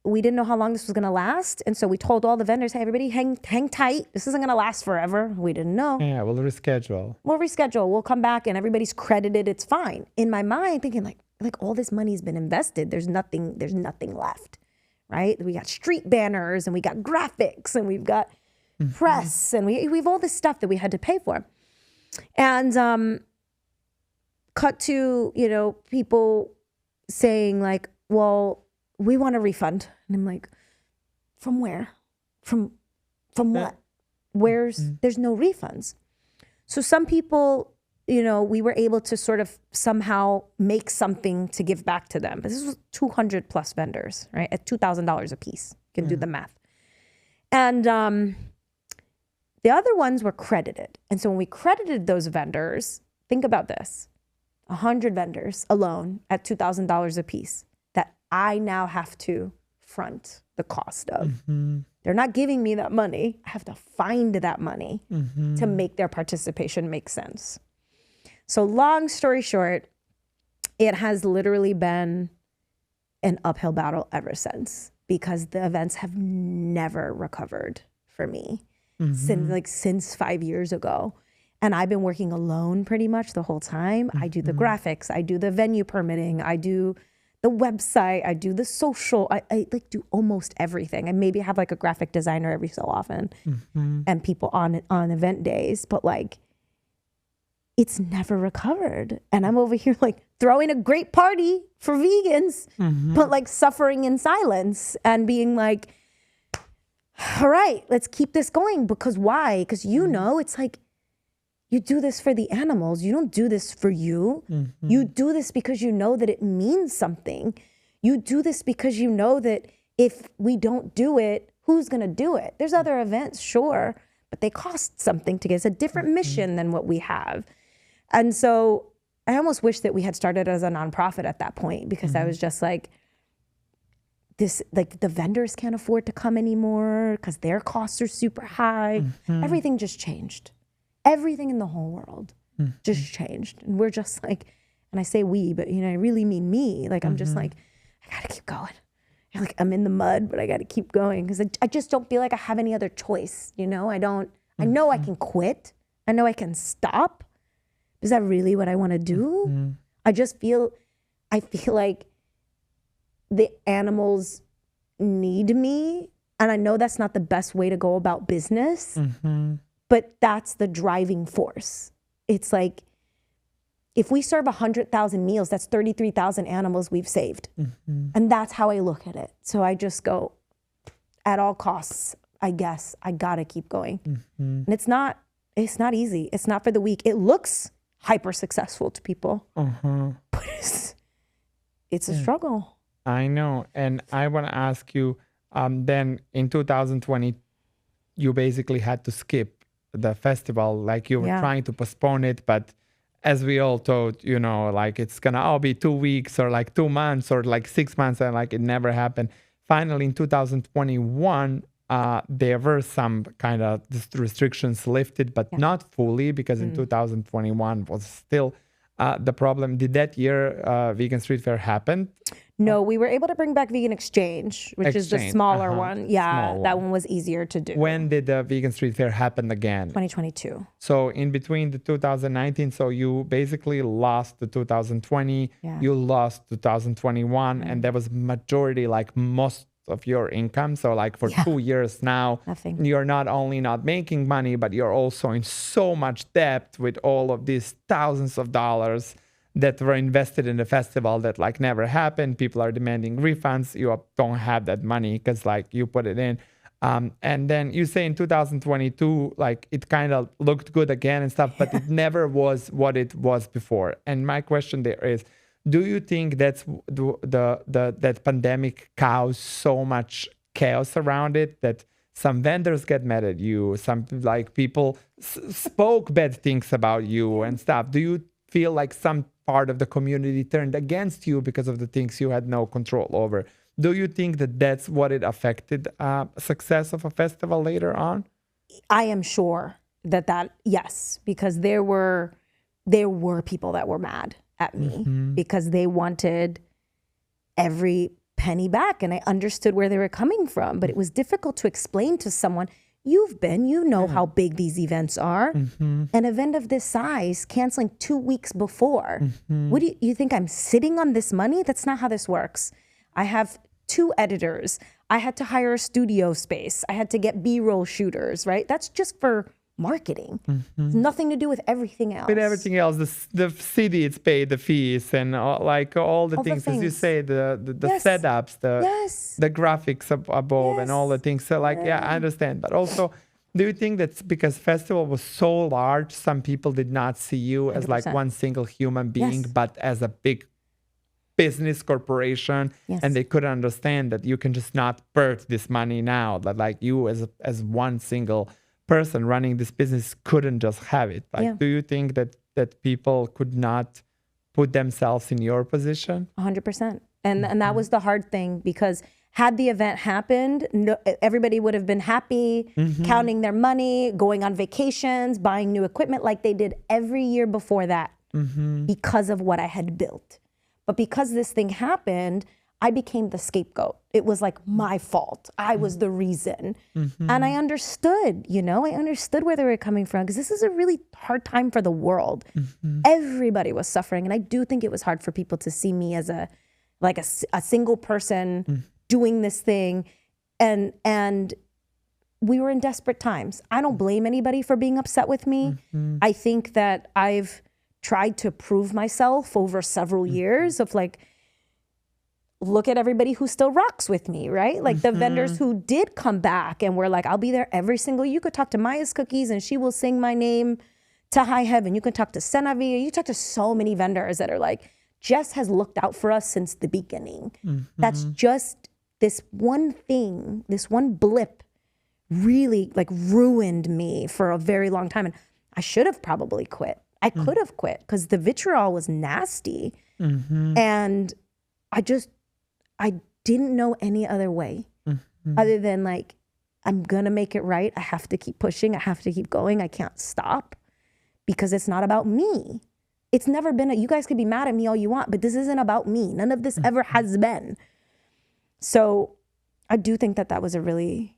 we didn't know how long this was going to last. And so we told all the vendors, hey, everybody hang tight. This isn't going to last forever. We didn't know. Yeah, we'll reschedule. We'll come back and everybody's credited. It's fine. In my mind, thinking like all this money's been invested. There's nothing left, right? We got street banners and we got graphics and we've got press and we've all this stuff that we had to pay for. And cut to, people saying like, well, we want a refund. And I'm like, from where? From what? There's no refunds. So some people, we were able to sort of somehow make something to give back to them. But this was 200 plus vendors, right? At $2,000 a piece. You can do the math. And the other ones were credited. And so when we credited those vendors, think about this, 100 vendors alone at $2,000 a piece that I now have to front the cost of. They're not giving me that money. I have to find that money to make their participation make sense. So long story short, it has literally been an uphill battle ever since because the events have never recovered for me since 5 years ago. And I've been working alone pretty much the whole time. I do the graphics, I do the venue permitting, I do the website, I do the social, I like do almost everything. I maybe have like a graphic designer every so often and people on event days, but like it's never recovered. And I'm over here like throwing a great party for vegans, but like suffering in silence and being like, all right, let's keep this going. Because why? Because it's like, you do this for the animals. You don't do this for you. You do this because you know that it means something. You do this because you know that if we don't do it, who's going to do it? There's other events, sure, but they cost something to get. It's a different mission than what we have. And so I almost wish that we had started as a nonprofit at that point because I was just like, the vendors can't afford to come anymore because their costs are super high. Everything just changed. Everything in the whole world just changed. And we're just like, and I say we, but I really mean me. Like, I'm just like, I gotta keep going. Like I'm in the mud, but I gotta keep going. Cause I just don't feel like I have any other choice. I know I can quit. I know I can stop. Is that really what I wanna do? I feel like the animals need me. And I know that's not the best way to go about business. But that's the driving force. It's like, if we serve 100,000 meals, that's 33,000 animals we've saved. And that's how I look at it. So I just go, at all costs, I guess, I gotta keep going. And it's not easy. It's not for the weak. It looks hyper successful to people, but it's a struggle. I know. And I wanna ask you, then in 2020, you basically had to skip the festival, like you were trying to postpone it, but as we all thought, like it's gonna all be 2 weeks or like 2 months or like 6 months, and like it never happened. Finally, in 2021, there were some kind of restrictions lifted, but not fully, because in 2021 was still the problem. Did that year vegan street fair happen? No, we were able to bring back Vegan Exchange, which is the Exchange, smaller one. Yeah, small that one. one was easier to do. When did the Vegan Street Fair happen again? 2022. So in between the 2019, so you basically lost the 2020, Yeah. you lost 2021, and that was majority, like most of your income. So like for 2 years now, Nothing. you're not only not making money, but you're also in so much debt with all of these thousands of dollars that were invested in the festival that like never happened. People are demanding refunds. You don't have that money because like you put it in. And then you say in 2022, like it kind of looked good again and stuff, but it never was what it was before. And my question there is, do you think that's that pandemic caused so much chaos around it that some vendors get mad at you, some like people spoke bad things about you and stuff? Do you feel like some part of the community turned against you because of the things you had no control over? Do you think that that's what it affected success of a festival later on? I am sure that yes, because there were people that were mad at me because they wanted every penny back, and I understood where they were coming from, but it was difficult to explain to someone. You know how big these events are. An event of this size, canceling 2 weeks before. What do you think I'm sitting on this money? That's not how this works. I have 2 editors. I had to hire a studio space. I had to get B-roll shooters, right? That's just for marketing. It's nothing to do with everything else. With everything else, the city, it's paid the fees and like all the things, as you say, the setups, the graphics above and all the things. So like, yeah, I understand. But also, do you think that's because festival was so large, some people did not see you as like 100%. one single human being, but as a big business corporation, and they couldn't understand that you can just not birth this money now, that like you as one single person running this business couldn't just have it. Like, do you think that people could not put themselves in your position? 100%. And that was the hard thing, because had the event happened, everybody would have been happy, counting their money, going on vacations, buying new equipment like they did every year before that, because of what I had built. But because this thing happened, I became the scapegoat. It was like my fault. I was the reason. And I understood, I understood where they were coming from, because this is a really hard time for the world. Everybody was suffering. And I do think it was hard for people to see me as a single person doing this thing. And we were in desperate times. I don't blame anybody for being upset with me. I think that I've tried to prove myself over several years of like, look at everybody who still rocks with me, right? Like the vendors who did come back and were like, I'll be there every single, you could talk to Maya's Cookies and she will sing my name to high heaven. You can talk to Senavia. You talk to so many vendors that are like, Jess has looked out for us since the beginning. That's just this one thing, this one blip really like ruined me for a very long time. And I should have probably quit. I could have quit because the vitriol was nasty. And I didn't know any other way other than like, I'm going to make it right. I have to keep pushing. I have to keep going. I can't stop because it's not about me. It's never been, you guys could be mad at me all you want, but this isn't about me. None of this ever has been. So I do think that was a really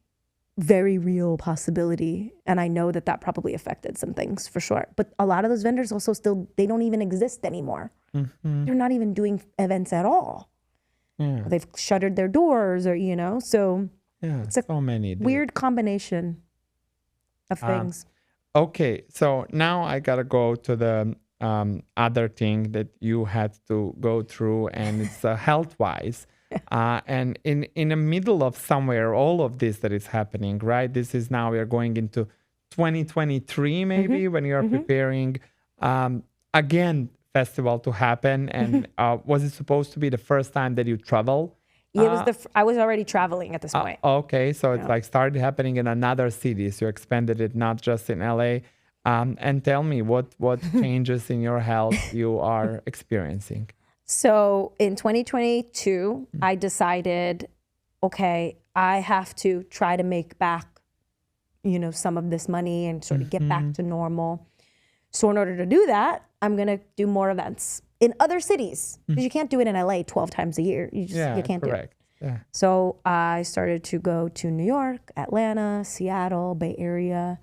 very real possibility. And I know that probably affected some things for sure. But a lot of those vendors also still, they don't even exist anymore. They're not even doing events at all. They've shuttered their doors or, so it's so many weird combination of things. Okay. So now I got to go to the other thing that you had to go through, and it's health-wise. And in the middle of somewhere, all of this that is happening, right? This is now we are going into 2023, maybe when you are preparing again festival to happen. And was it supposed to be the first time that you travel? It was I was already traveling at this point. Okay, so it's like started happening in another city. So you expanded it not just in LA. And tell me what changes in your health you are experiencing. So in 2022, I decided, okay, I have to try to make back, some of this money and sort of get back to normal. So in order to do that, I'm going to do more events. in other cities, because you can't do it in LA 12 times a year. You can't do it. Correct. Yeah. So I started to go to New York, Atlanta, Seattle, Bay Area.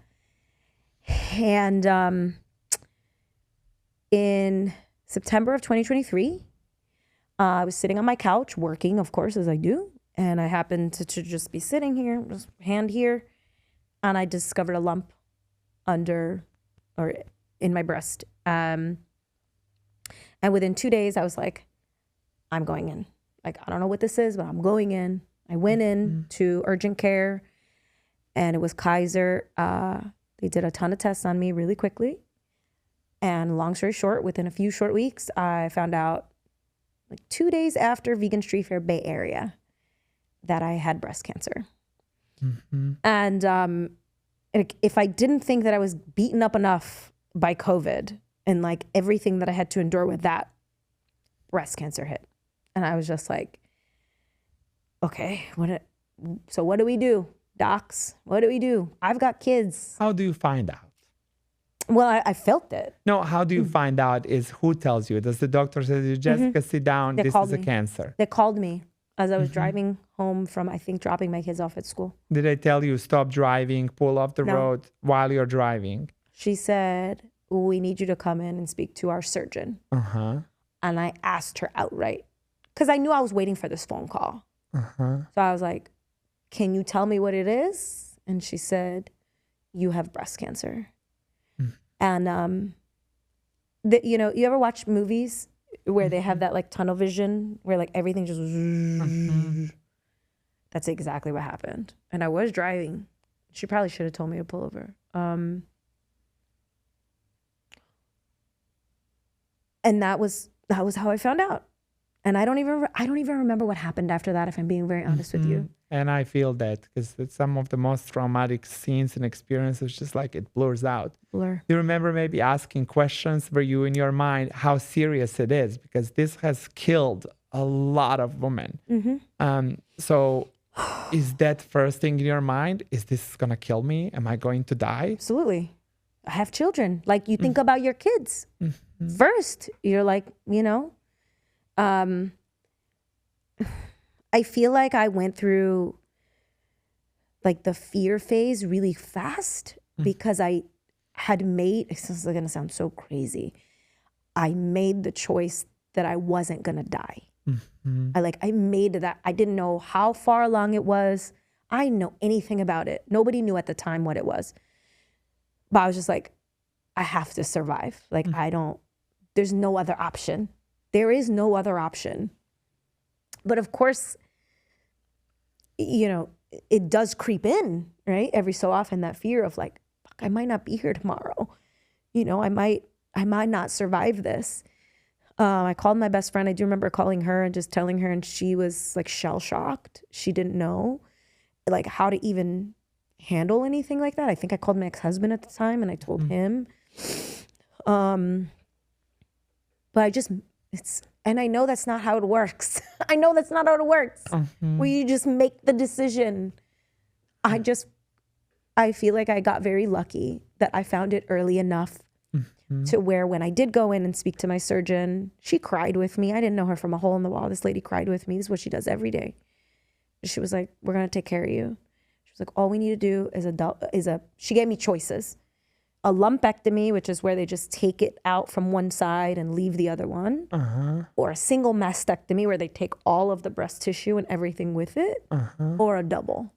And in September of 2023, I was sitting on my couch working, of course, as I do. And I happened to just be sitting here, just hand here. And I discovered a lump under or in my breast. And within 2 days, I was like, I'm going in. Like, I don't know what this is, but I'm going in. I went in to urgent care, and it was Kaiser. They did a ton of tests on me really quickly. And long story short, within a few short weeks, I found out like 2 days after Vegan Street Fair Bay Area that I had breast cancer. And if I didn't think that I was beaten up enough by COVID and like everything that I had to endure with that, breast cancer hit. And I was just like, okay, so what do we do? Docs, what do we do? I've got kids. How do you find out? Well, I felt it. No, how do you find out is who tells you? Does the doctor say to you, Jessica, sit down, this is a cancer? They called me as I was driving home from, I think, dropping my kids off at school. Did they tell you stop driving, pull off the road while you're driving? She said, we need you to come in and speak to our surgeon. And I asked her outright, because I knew I was waiting for this phone call. So I was like, can you tell me what it is? And she said, you have breast cancer. And, you know, you ever watch movies where they have that like tunnel vision where like everything just, that's exactly what happened. And I was driving. She probably should have told me to pull over. And that was how I found out. And I don't even remember what happened after that, if I'm being very honest with you. And I feel that because it's some of the most traumatic scenes and experiences, just like it blurs out. Blur. You remember maybe asking questions for you in your mind how serious it is, because this has killed a lot of women. So is that first thing in your mind? Is this going to kill me? Am I going to die? Absolutely. I have children. Like you think about your kids first. You're like, you know, I feel like I went through like the fear phase really fast because I had made, this is going to sound so crazy. I made the choice that I wasn't going to die. I made that. I didn't know how far along it was. I didn't know anything about it. Nobody knew at the time what it was. But I was just like, I have to survive. Like there's no other option. There is no other option. But of course, you know, it does creep in, right? Every so often, that fear of like, fuck, I might not be here tomorrow. You know, I might not survive this. I called my best friend. I do remember calling her and just telling her, and she was like shell shocked. She didn't know like how to even handle anything like that. I think I called my ex-husband at the time and I told him. But and I know that's not how it works. I know that's not how it works. Where you just make the decision. I feel like I got very lucky that I found it early enough to where when I did go in and speak to my surgeon, she cried with me. I didn't know her from a hole in the wall. This lady cried with me. This is what she does every day. She was like, we're going to take care of you. She was like, all we need to do she gave me choices. A lumpectomy, which is where they just take it out from one side and leave the other one. Or a single mastectomy where they take all of the breast tissue and everything with it. Or a double.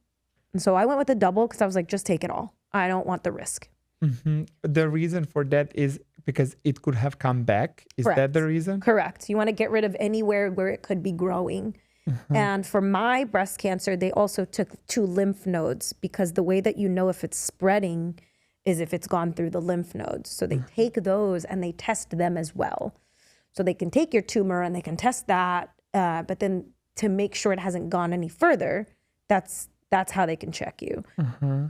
And so I went with the double because I was like, just take it all. I don't want the risk. The reason for that is because it could have come back. Is Correct. that the reason? Correct. You want to get rid of anywhere where it could be growing. And for my breast cancer, they also took 2 lymph nodes because the way that you know if it's spreading is if it's gone through the lymph nodes. So they take those and they test them as well. So they can take your tumor and they can test that. But then to make sure it hasn't gone any further, that's how they can check you.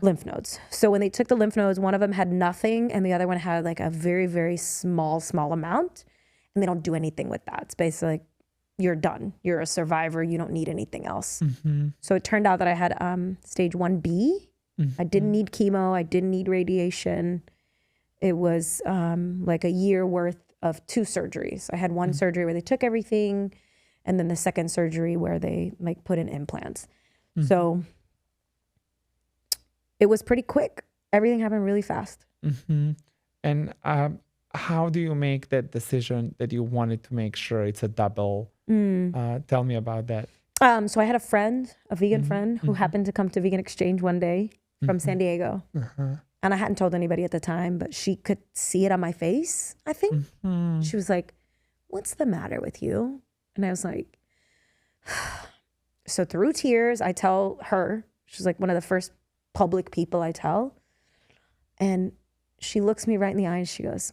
Lymph nodes. So when they took the lymph nodes, one of them had nothing and the other one had like a very, very small amount. And they don't do anything with that. It's basically like, you're done. You're a survivor. You don't need anything else. So it turned out that I had stage 1B. I didn't need chemo. I didn't need radiation. It was like a year worth of 2 surgeries. I had one surgery where they took everything, and then the second surgery where they like put in implants. So it was pretty quick. Everything happened really fast. And how do you make that decision that you wanted to make sure it's a double? Tell me about that. So I had a friend, a vegan friend, who happened to come to Vegan Exchange one day from San Diego. And I hadn't told anybody at the time, but she could see it on my face, I think. She was like, "What's the matter with you?" And I was like, so through tears, I tell her, she's like one of the first public people I tell. And she looks me right in the eye and she goes,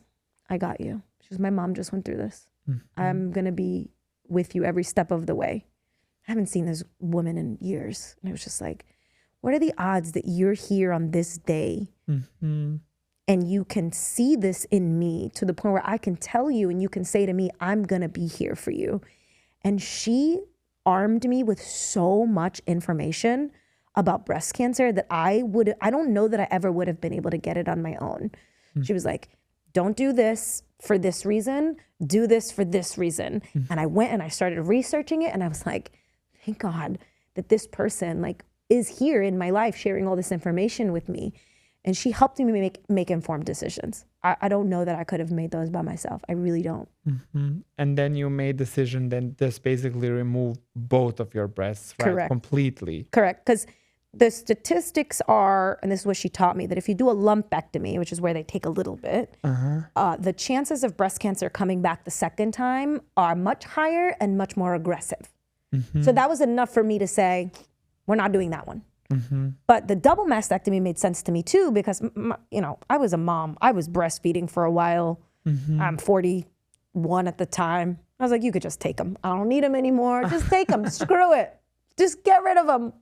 "I got you." She goes, "My mom just went through this. I'm going to be with you every step of the way." I haven't seen this woman in years. And I was just like, what are the odds that you're here on this day and you can see this in me to the point where I can tell you and you can say to me, "I'm going to be here for you." And she armed me with so much information about breast cancer that I don't know that I ever would have been able to get it on my own. She was like, "Don't do this for this reason, do this for this reason." And I went and I started researching it and I was like, thank God that this person like is here in my life sharing all this information with me. And she helped me make informed decisions. I don't know that I could have made those by myself. I really don't. And then you made decision then just basically remove both of your breasts, right? Correct. Completely. Correct. Because the statistics are, and this is what she taught me, that if you do a lumpectomy, which is where they take a little bit, the chances of breast cancer coming back the second time are much higher and much more aggressive. So that was enough for me to say, we're not doing that one. But the double mastectomy made sense to me too, because I was a mom. I was breastfeeding for a while. I'm 41 at the time. I was like, you could just take them. I don't need them anymore. Just take them. Screw it. Just get rid of them.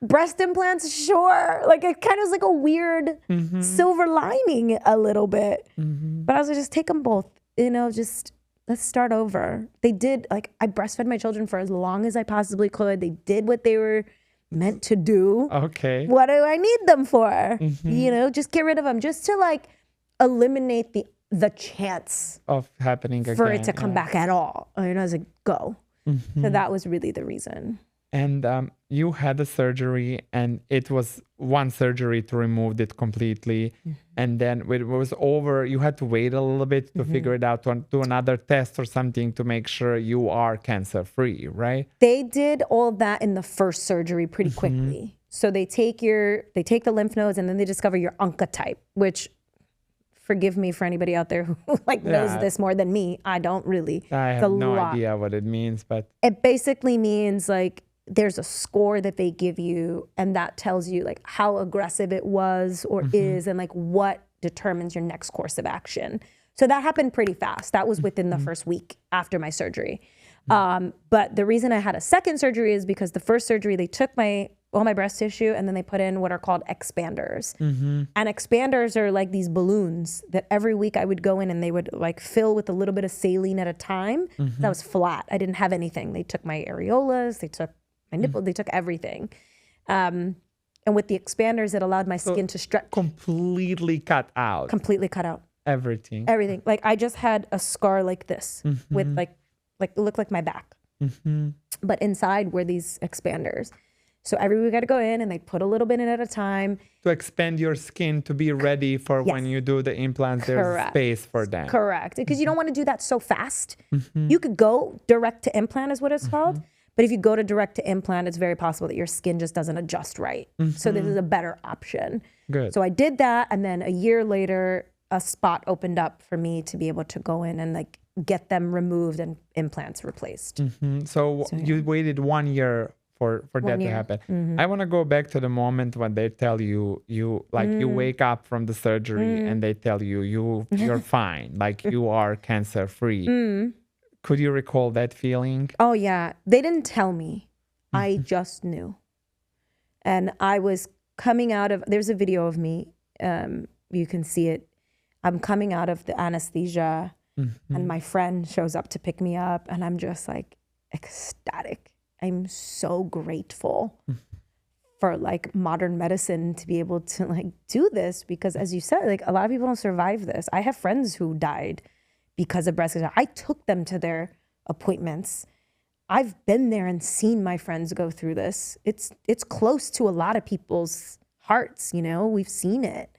Breast implants, sure. Like it kind of was like a weird silver lining a little bit. But I was like, just take them both. Just let's start over. They did, like, I breastfed my children for as long as I possibly could. They did what they were meant to do. Okay. What do I need them for? Just get rid of them, just to like eliminate the chance of happening for again, it to come back at all. I was like, go. So that was really the reason. And you had a surgery, and it was one surgery to remove it completely. And then when it was over, you had to wait a little bit to figure it out, to do another test or something to make sure you are cancer free, right? They did all that in the first surgery pretty quickly. So they take the lymph nodes, and then they discover your oncotype, which, forgive me for anybody out there who knows this more than me. I don't really. I have no idea what it means, but it basically means like there's a score that they give you, and that tells you like how aggressive it was or is, and like what determines your next course of action. So that happened pretty fast. That was within the first week after my surgery. But the reason I had a second surgery is because the first surgery, they took all my breast tissue, and then they put in what are called expanders. And expanders are like these balloons that every week I would go in and they would like fill with a little bit of saline at a time. That was flat. I didn't have anything. They took my areolas, they took my nipple, they took everything. And with the expanders, it allowed my skin to stretch. Completely cut out. Completely cut out. Everything. Everything. Like I just had a scar like this with like it looked like my back. But inside were these expanders. So every week I had to go in and they put a little bit in at a time. To expand your skin to be ready for when you do the implants, there's space for them. Correct. Because you don't want to do that so fast. You could go direct to implant is what it's called. But if you go to direct to implant, it's very possible that your skin just doesn't adjust right. So this is a better option. Good. So I did that. And then a year later, a spot opened up for me to be able to go in and like get them removed and implants replaced. So you waited 1 year for that to happen. I want to go back to the moment when they tell you you wake up from the surgery and they tell you you're fine, like you are cancer free. Could you recall that feeling? Oh yeah, they didn't tell me. I just knew. And I was coming out of, there's a video of me, you can see it. I'm coming out of the anesthesia and my friend shows up to pick me up and I'm just like ecstatic. I'm so grateful for like modern medicine to be able to like do this, because as you said, like a lot of people don't survive this. I have friends who died because of breast cancer. I took them to their appointments. I've been there and seen my friends go through this. It's close to a lot of people's hearts, you know, we've seen it.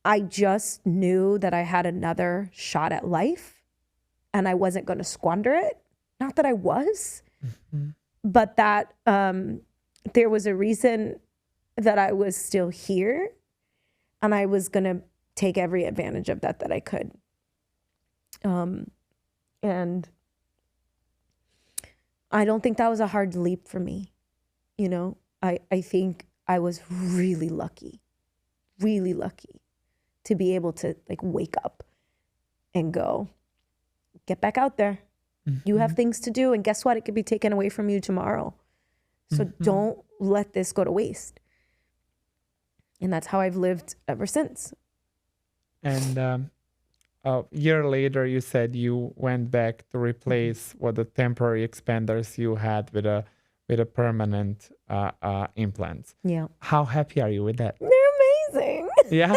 I just knew that I had another shot at life and I wasn't going to squander it. Not that I was, but that there was a reason that I was still here and I was going to take every advantage of that I could. And I don't think that was a hard leap for me. You know, I think I was really lucky to be able to like wake up and go, get back out there. You have things to do. And guess what? It could be taken away from you tomorrow. So don't let this go to waste. And that's how I've lived ever since. And a year later, you said you went back to replace what the temporary expanders you had with a permanent implant. Yeah. How happy are you with that? They're amazing. Yeah.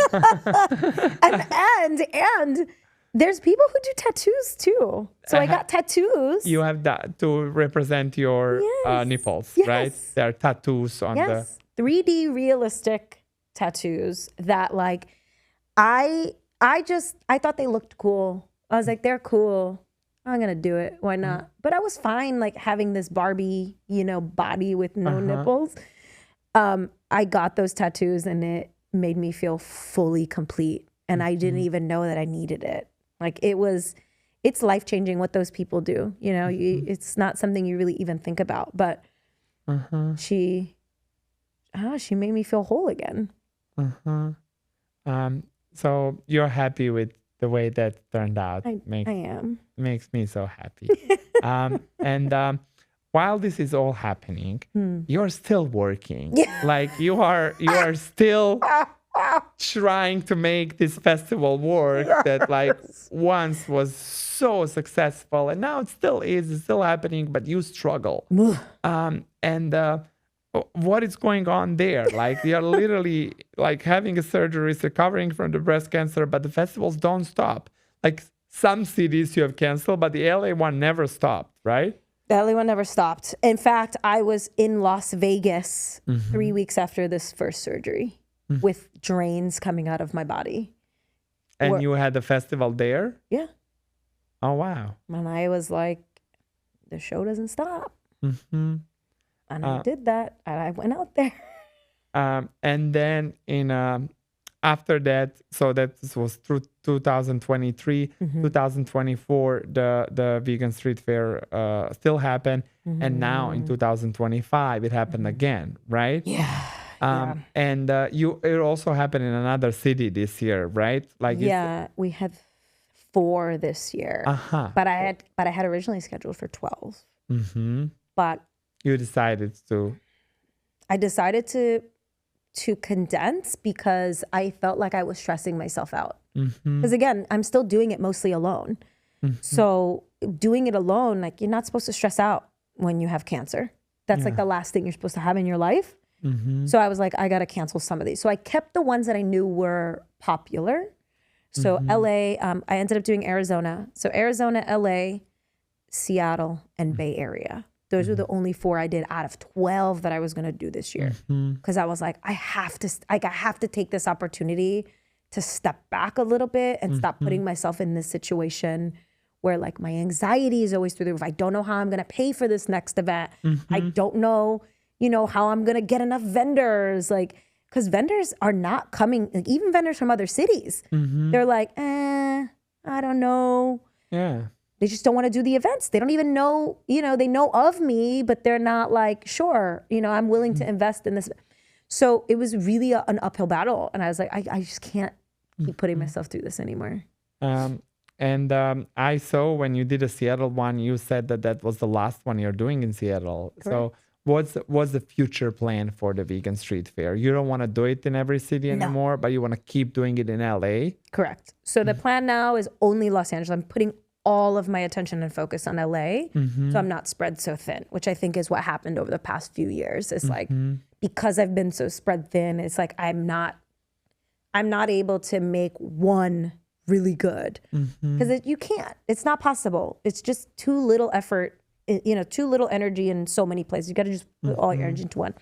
and there's people who do tattoos too. So I got tattoos. You have that to represent your nipples, right? There are tattoos on the 3D realistic tattoos that like I thought they looked cool. I was like, they're cool. I'm gonna do it. Why not? But I was fine like having this Barbie, you know, body with no nipples. I got those tattoos and it made me feel fully complete. And I didn't even know that I needed it. Like it's life-changing what those people do. You know, it's not something you really even think about, but she made me feel whole again. So you're happy with the way that turned out. I am. Makes me so happy. And while this is all happening, you're still working. Like you are still trying to make this festival work that like once was so successful and now it still is, it's still happening, but you struggle. What is going on there? Like you're literally like having a surgery, recovering from the breast cancer, but the festivals don't stop. Like some cities you have canceled, but the LA one never stopped, right? The LA one never stopped. In fact, I was in Las Vegas 3 weeks after this first surgery with drains coming out of my body. And you had the festival there? Yeah. Oh, wow. And I was like, the show doesn't stop. And I did that, and I went out there. And then after that, so that was through 2023, 2024, the Vegan Street Fair still happened. And now in 2025, it happened again, right? Yeah. And it also happened in another city this year, right? Like we had 4 this year. But I had originally scheduled for 12. But you decided to. I decided to condense because I felt like I was stressing myself out. Because again, I'm still doing it mostly alone. So doing it alone, like you're not supposed to stress out when you have cancer. That's like the last thing you're supposed to have in your life. So I was like, I got to cancel some of these. So I kept the ones that I knew were popular. So LA, I ended up doing Arizona. So Arizona, LA, Seattle, and Bay Area. Those were the only 4 I did out of 12 that I was going to do this year. Because I was like, I have to take this opportunity to step back a little bit and stop putting myself in this situation where like my anxiety is always through the roof. I don't know how I'm going to pay for this next event. I don't know, you know, how I'm going to get enough vendors. Like, because vendors are not coming, like even vendors from other cities. They're like, I don't know. Yeah. They just don't want to do the events. They don't even know, you know, they know of me, but they're not like, sure, you know, I'm willing to invest in this. So it was really an uphill battle. And I was like, I just can't keep putting myself through this anymore. I saw when you did a Seattle one, you said that was the last one you're doing in Seattle. Correct. So what's the future plan for the Vegan Street Fair? You don't want to do it in every city anymore, but you want to keep doing it in LA? Correct. So the plan now is only Los Angeles. I'm putting all of my attention and focus on LA. So I'm not spread so thin, which I think is what happened over the past few years. It's like, because I've been so spread thin, it's like I'm not able to make one really good. Because you can't. It's not possible. It's just too little effort, too little energy in so many places. You got to just put all your energy into one.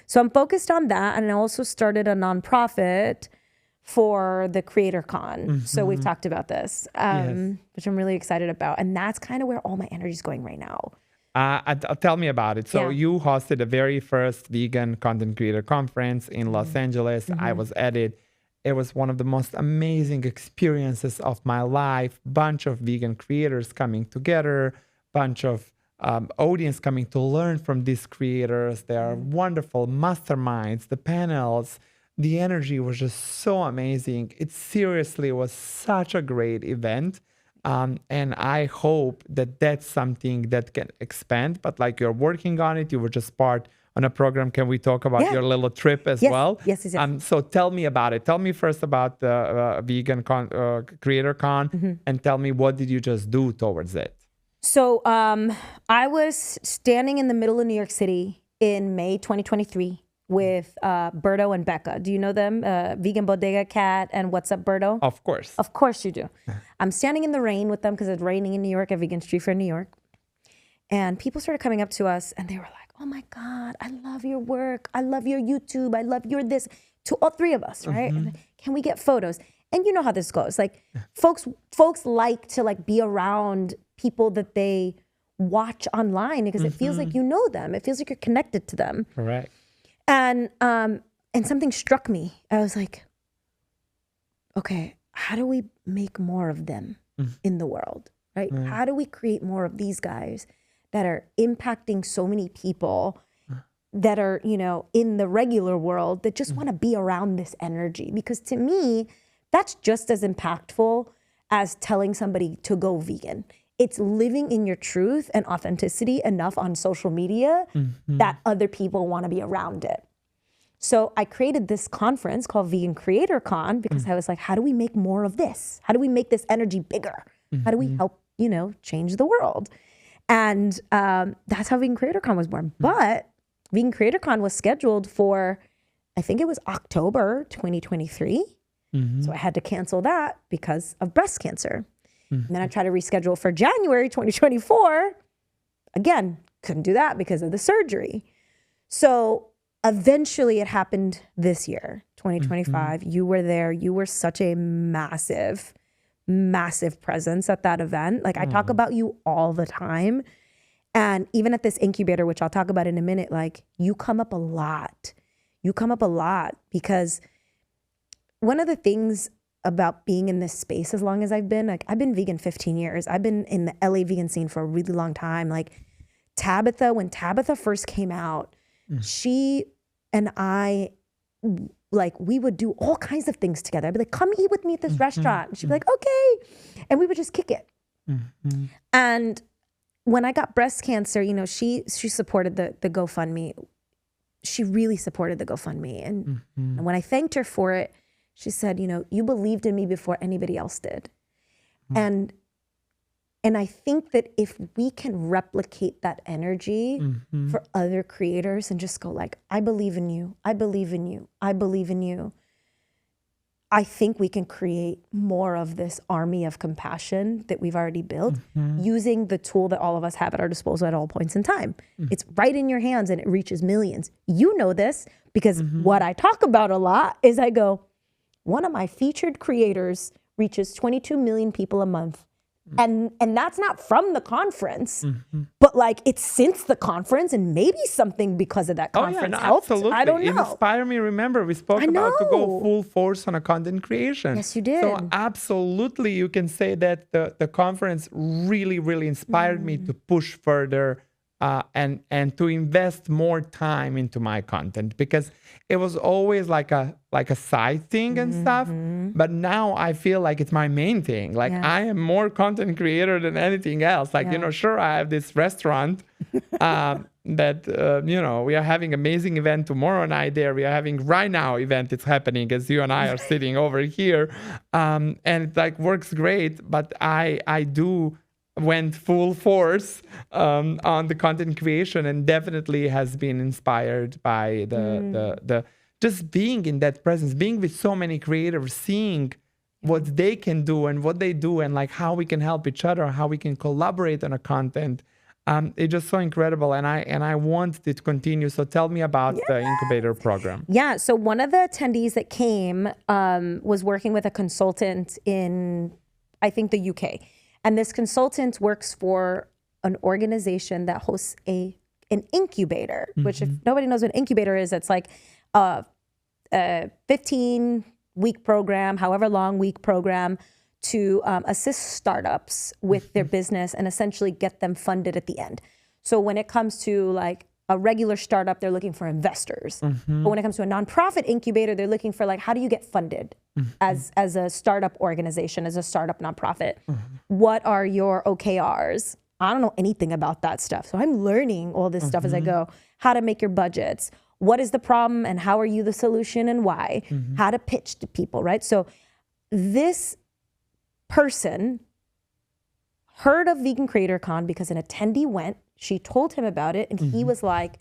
So I'm focused on that. And I also started a nonprofit for the Creator Con. So we've talked about this, which I'm really excited about. And that's kind of where all my energy is going right now. Tell me about it. So you hosted the very first vegan content creator conference in Los Angeles. I was at it. It was one of the most amazing experiences of my life. Bunch of vegan creators coming together, bunch of audience coming to learn from these creators. They are wonderful masterminds, the panels. The energy was just so amazing. It seriously was such a great event. And I hope that that's something that can expand, but like you're working on it, you were just part on a program. Can we talk about your little trip as well? Yes. So tell me about it. Tell me first about the Vegan Creator Con and tell me what did you just do towards it? So I was standing in the middle of New York City in May 2023 with Berto and Becca. Do you know them? Vegan Bodega Cat and What's Up Berto? Of course. Of course you do. I'm standing in the rain with them because it's raining in New York at Vegan Street Fair, New York. And people started coming up to us and they were like, oh my God, I love your work. I love your YouTube. I love your this. To all three of us, right? And like, can we get photos? And you know how this goes. Like folks like to like be around people that they watch online because it feels like you know them. It feels like you're connected to them. Correct. And something struck me. I was like, okay, how do we make more of them in the world, right? How do we create more of these guys that are impacting so many people that are, in the regular world that just want to be around this energy? Because to me, that's just as impactful as telling somebody to go vegan. It's living in your truth and authenticity enough on social media that other people want to be around it. So I created this conference called Vegan Creator Con because I was like, how do we make more of this? How do we make this energy bigger? How do we help, change the world? And that's how Vegan Creator Con was born. But Vegan Creator Con was scheduled for, I think it was October 2023. So I had to cancel that because of breast cancer. And then I tried to reschedule for January 2024. Again, couldn't do that because of the surgery. So eventually it happened this year, 2025. You were there. You were such a massive, massive presence at that event. Like I talk about you all the time. And even at this incubator, which I'll talk about in a minute, like you come up a lot. You come up a lot because one of the things about being in this space as long as I've been vegan 15 years. I've been in the LA vegan scene for a really long time. Like Tabitha, when Tabitha first came out, she and I, like we would do all kinds of things together. I'd be like, come eat with me at this restaurant. And she'd be like, okay. And we would just kick it. And when I got breast cancer, she supported the GoFundMe. She really supported the GoFundMe. And when I thanked her for it, she said, you believed in me before anybody else did. And I think that if we can replicate that energy for other creators and just go like, I believe in you, I believe in you, I believe in you, I think we can create more of this army of compassion that we've already built using the tool that all of us have at our disposal at all points in time. It's right in your hands and it reaches millions. You know this because what I talk about a lot is I go, one of my featured creators reaches 22 million people a month. And that's not from the conference, but like it's since the conference and maybe something because of that conference helped. Absolutely. I don't know. It inspired me. Remember, we spoke about to go full force on a content creation. Yes, you did. So absolutely, you can say that the conference really, really inspired me to push further and to invest more time into my content because it was always like a side thing and stuff. But now I feel like it's my main thing. Like I am more content creator than anything else. Like, sure, I have this restaurant that, we are having amazing event tomorrow night there. We are having right now event. It's happening as you and I are sitting over here. And it like works great. But I do went full force on the content creation and definitely has been inspired by the just being in that presence, being with so many creators, seeing what they can do and what they do, and like how we can help each other, how we can collaborate on a content. It's just so incredible, and I want it to continue. So tell me about the incubator program. Yeah. So one of the attendees that came was working with a consultant in, I think, the UK. And this consultant works for an organization that hosts an incubator, which if nobody knows what an incubator is, it's like a 15-week program, however long week program, to assist startups with their business and essentially get them funded at the end. So when it comes to like a regular startup, they're looking for investors. But when it comes to a nonprofit incubator, they're looking for like, how do you get funded as a startup organization, as a startup nonprofit? What are your OKRs? I don't know anything about that stuff. So I'm learning all this stuff as I go. How to make your budgets. What is the problem and how are you the solution and why? How to pitch to people, right? So this person heard of Vegan Creator Con because an attendee went. She told him about it, and he was like,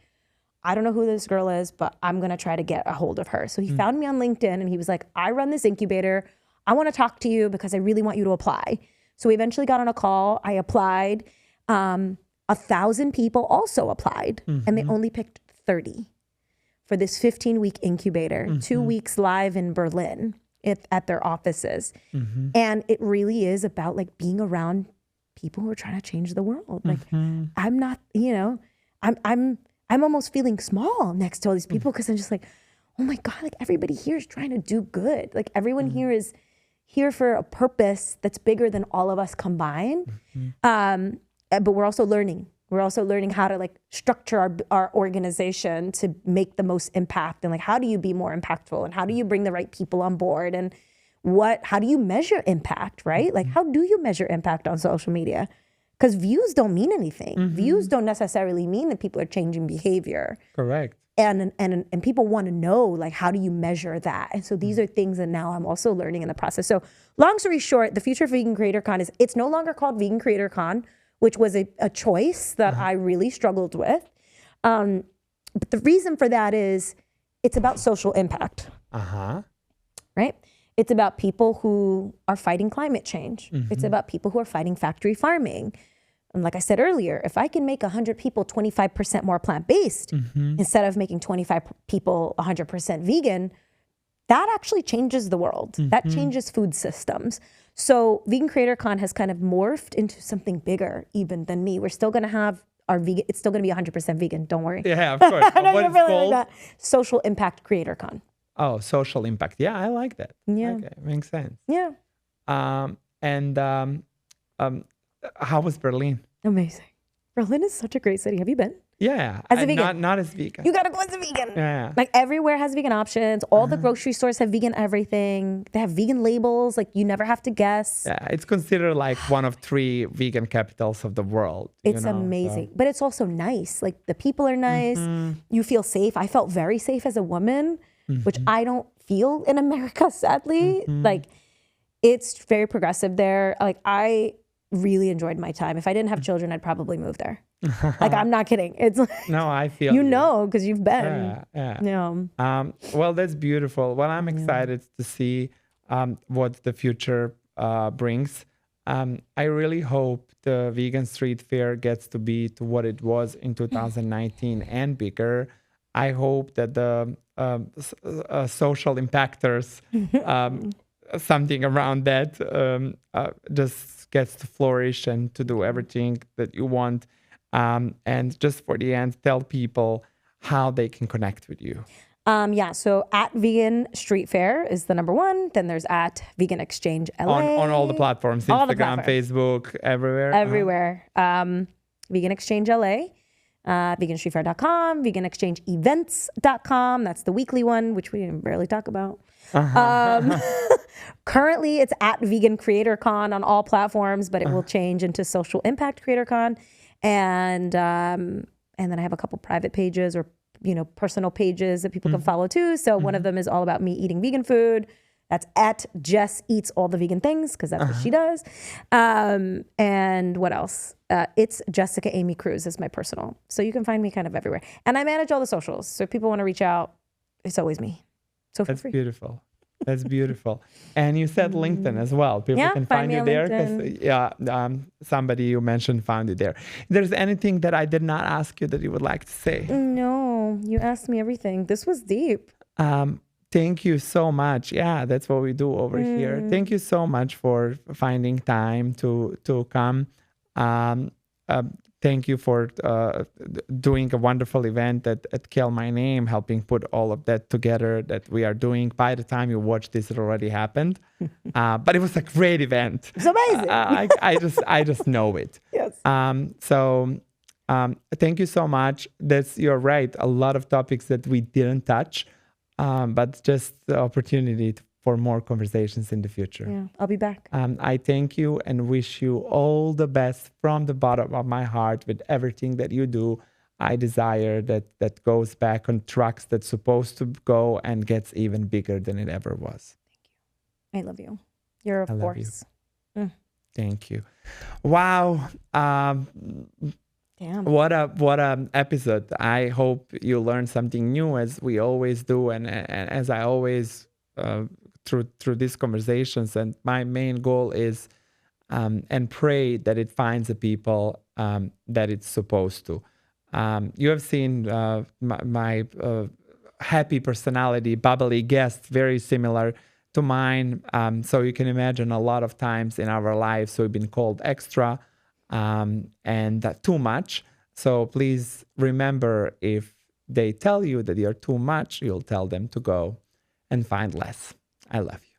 I don't know who this girl is, but I'm going to try to get a hold of her. So he found me on LinkedIn, and he was like, I run this incubator. I want to talk to you because I really want you to apply. So we eventually got on a call. I applied. 1,000 people also applied, and they only picked 30 for this 15-week incubator, 2 weeks live in Berlin at their offices. And it really is about like being around people who are trying to change the world. Like I'm not, I'm almost feeling small next to all these people because I'm just like, oh my God, like everybody here is trying to do good. Like everyone here is here for a purpose that's bigger than all of us combined. But we're also learning. We're also learning how to like structure our organization to make the most impact, and like how do you be more impactful, and how do you bring the right people on board, and how do you measure impact, right? Like how do you measure impact on social media? Because views don't mean anything. Views don't necessarily mean that people are changing behavior. Correct. And people want to know like how do you measure that? And so these are things that now I'm also learning in the process. So long story short, the future of Vegan Creator Con is it's no longer called Vegan Creator Con, which was a choice that I really struggled with. But the reason for that is it's about social impact, right? It's about people who are fighting climate change. It's about people who are fighting factory farming. And like I said earlier, if I can make 100 people 25% more plant-based instead of making 25 people 100% vegan, that actually changes the world. That changes food systems. So Vegan Creator Con has kind of morphed into something bigger even than me. We're still going to have our vegan, it's still going to be 100% vegan. Don't worry. Yeah, of course. I know What you're it's feeling called? like that. Social Impact Creator Con. Oh, social impact. Yeah, I like that. Yeah. Okay, makes sense. Yeah. And how was Berlin? Amazing. Berlin is such a great city. Have you been? Yeah, As a vegan. not as vegan. You gotta go as a vegan. Yeah. Like everywhere has vegan options. All the grocery stores have vegan everything. They have vegan labels. Like you never have to guess. Yeah, it's considered like one of 3 vegan capitals of the world. It's amazing. But it's also nice. Like the people are nice. You feel safe. I felt very safe as a woman, which I don't feel in America, sadly. Like it's very progressive there. Like I really enjoyed my time. If I didn't have children, I'd probably move there. Like I'm not kidding. It's like, No, I feel you know, because you've been. Yeah. Well, that's beautiful. Well, I'm excited to see what the future brings. I really hope the vegan street fair gets to be to what it was in 2019 and bigger. I hope that the social impactors, something around that, just gets to flourish and to do everything that you want. And just for the end, tell people how they can connect with you. So at Vegan Street Fair is the number 1. Then there's at Vegan Exchange LA. On all the platforms, All the Instagram, platforms. Facebook, everywhere. Everywhere. Vegan Exchange LA, veganstreetfair.com, veganexchangeevents.com. That's the weekly one, which we didn't barely talk about. Currently, it's at Vegan Creator Con on all platforms, but it will change into Social Impact Creator Con. And then I have a couple private pages or personal pages that people can follow too. So one of them is all about me eating vegan food. That's at Jess Eats All the Vegan Things because that's what she does. And what else? It's Jessica Amy Cruz is my personal. So you can find me kind of everywhere. And I manage all the socials. So if people want to reach out, it's always me. So feel That's free. beautiful. That's beautiful. And you said LinkedIn as well. People Yeah, can find find me you on there LinkedIn. because somebody you mentioned found you there. If there's anything that I did not ask you that you would like to say? No, you asked me everything. This was deep. Um, Thank you so much. Yeah, that's what we do over here. Thank you so much for finding time to come. Um, uh, Thank you for doing a wonderful event at Kill My Name, helping put all of that together that we are doing. By the time you watch this, it already happened. But it was a great event. It's amazing. I just know it. Yes. Thank you so much. You're right. A lot of topics that we didn't touch, but just the opportunity for more conversations in the future. Yeah, I'll be back. I thank you and wish you all the best from the bottom of my heart with everything that you do. I desire that goes back on tracks that's supposed to go and gets even bigger than it ever was. I love you. You're a I love you. force. Thank you. Wow. Damn. What a episode. I hope you learned something new as we always do and as I always through these conversations. And my main goal is and pray that it finds the people that it's supposed to. You have seen my happy personality, bubbly guest, very similar to mine. So you can imagine a lot of times in our lives we've been called extra and too much. So please remember, if they tell you that you're too much, you'll tell them to go and find less. I love you.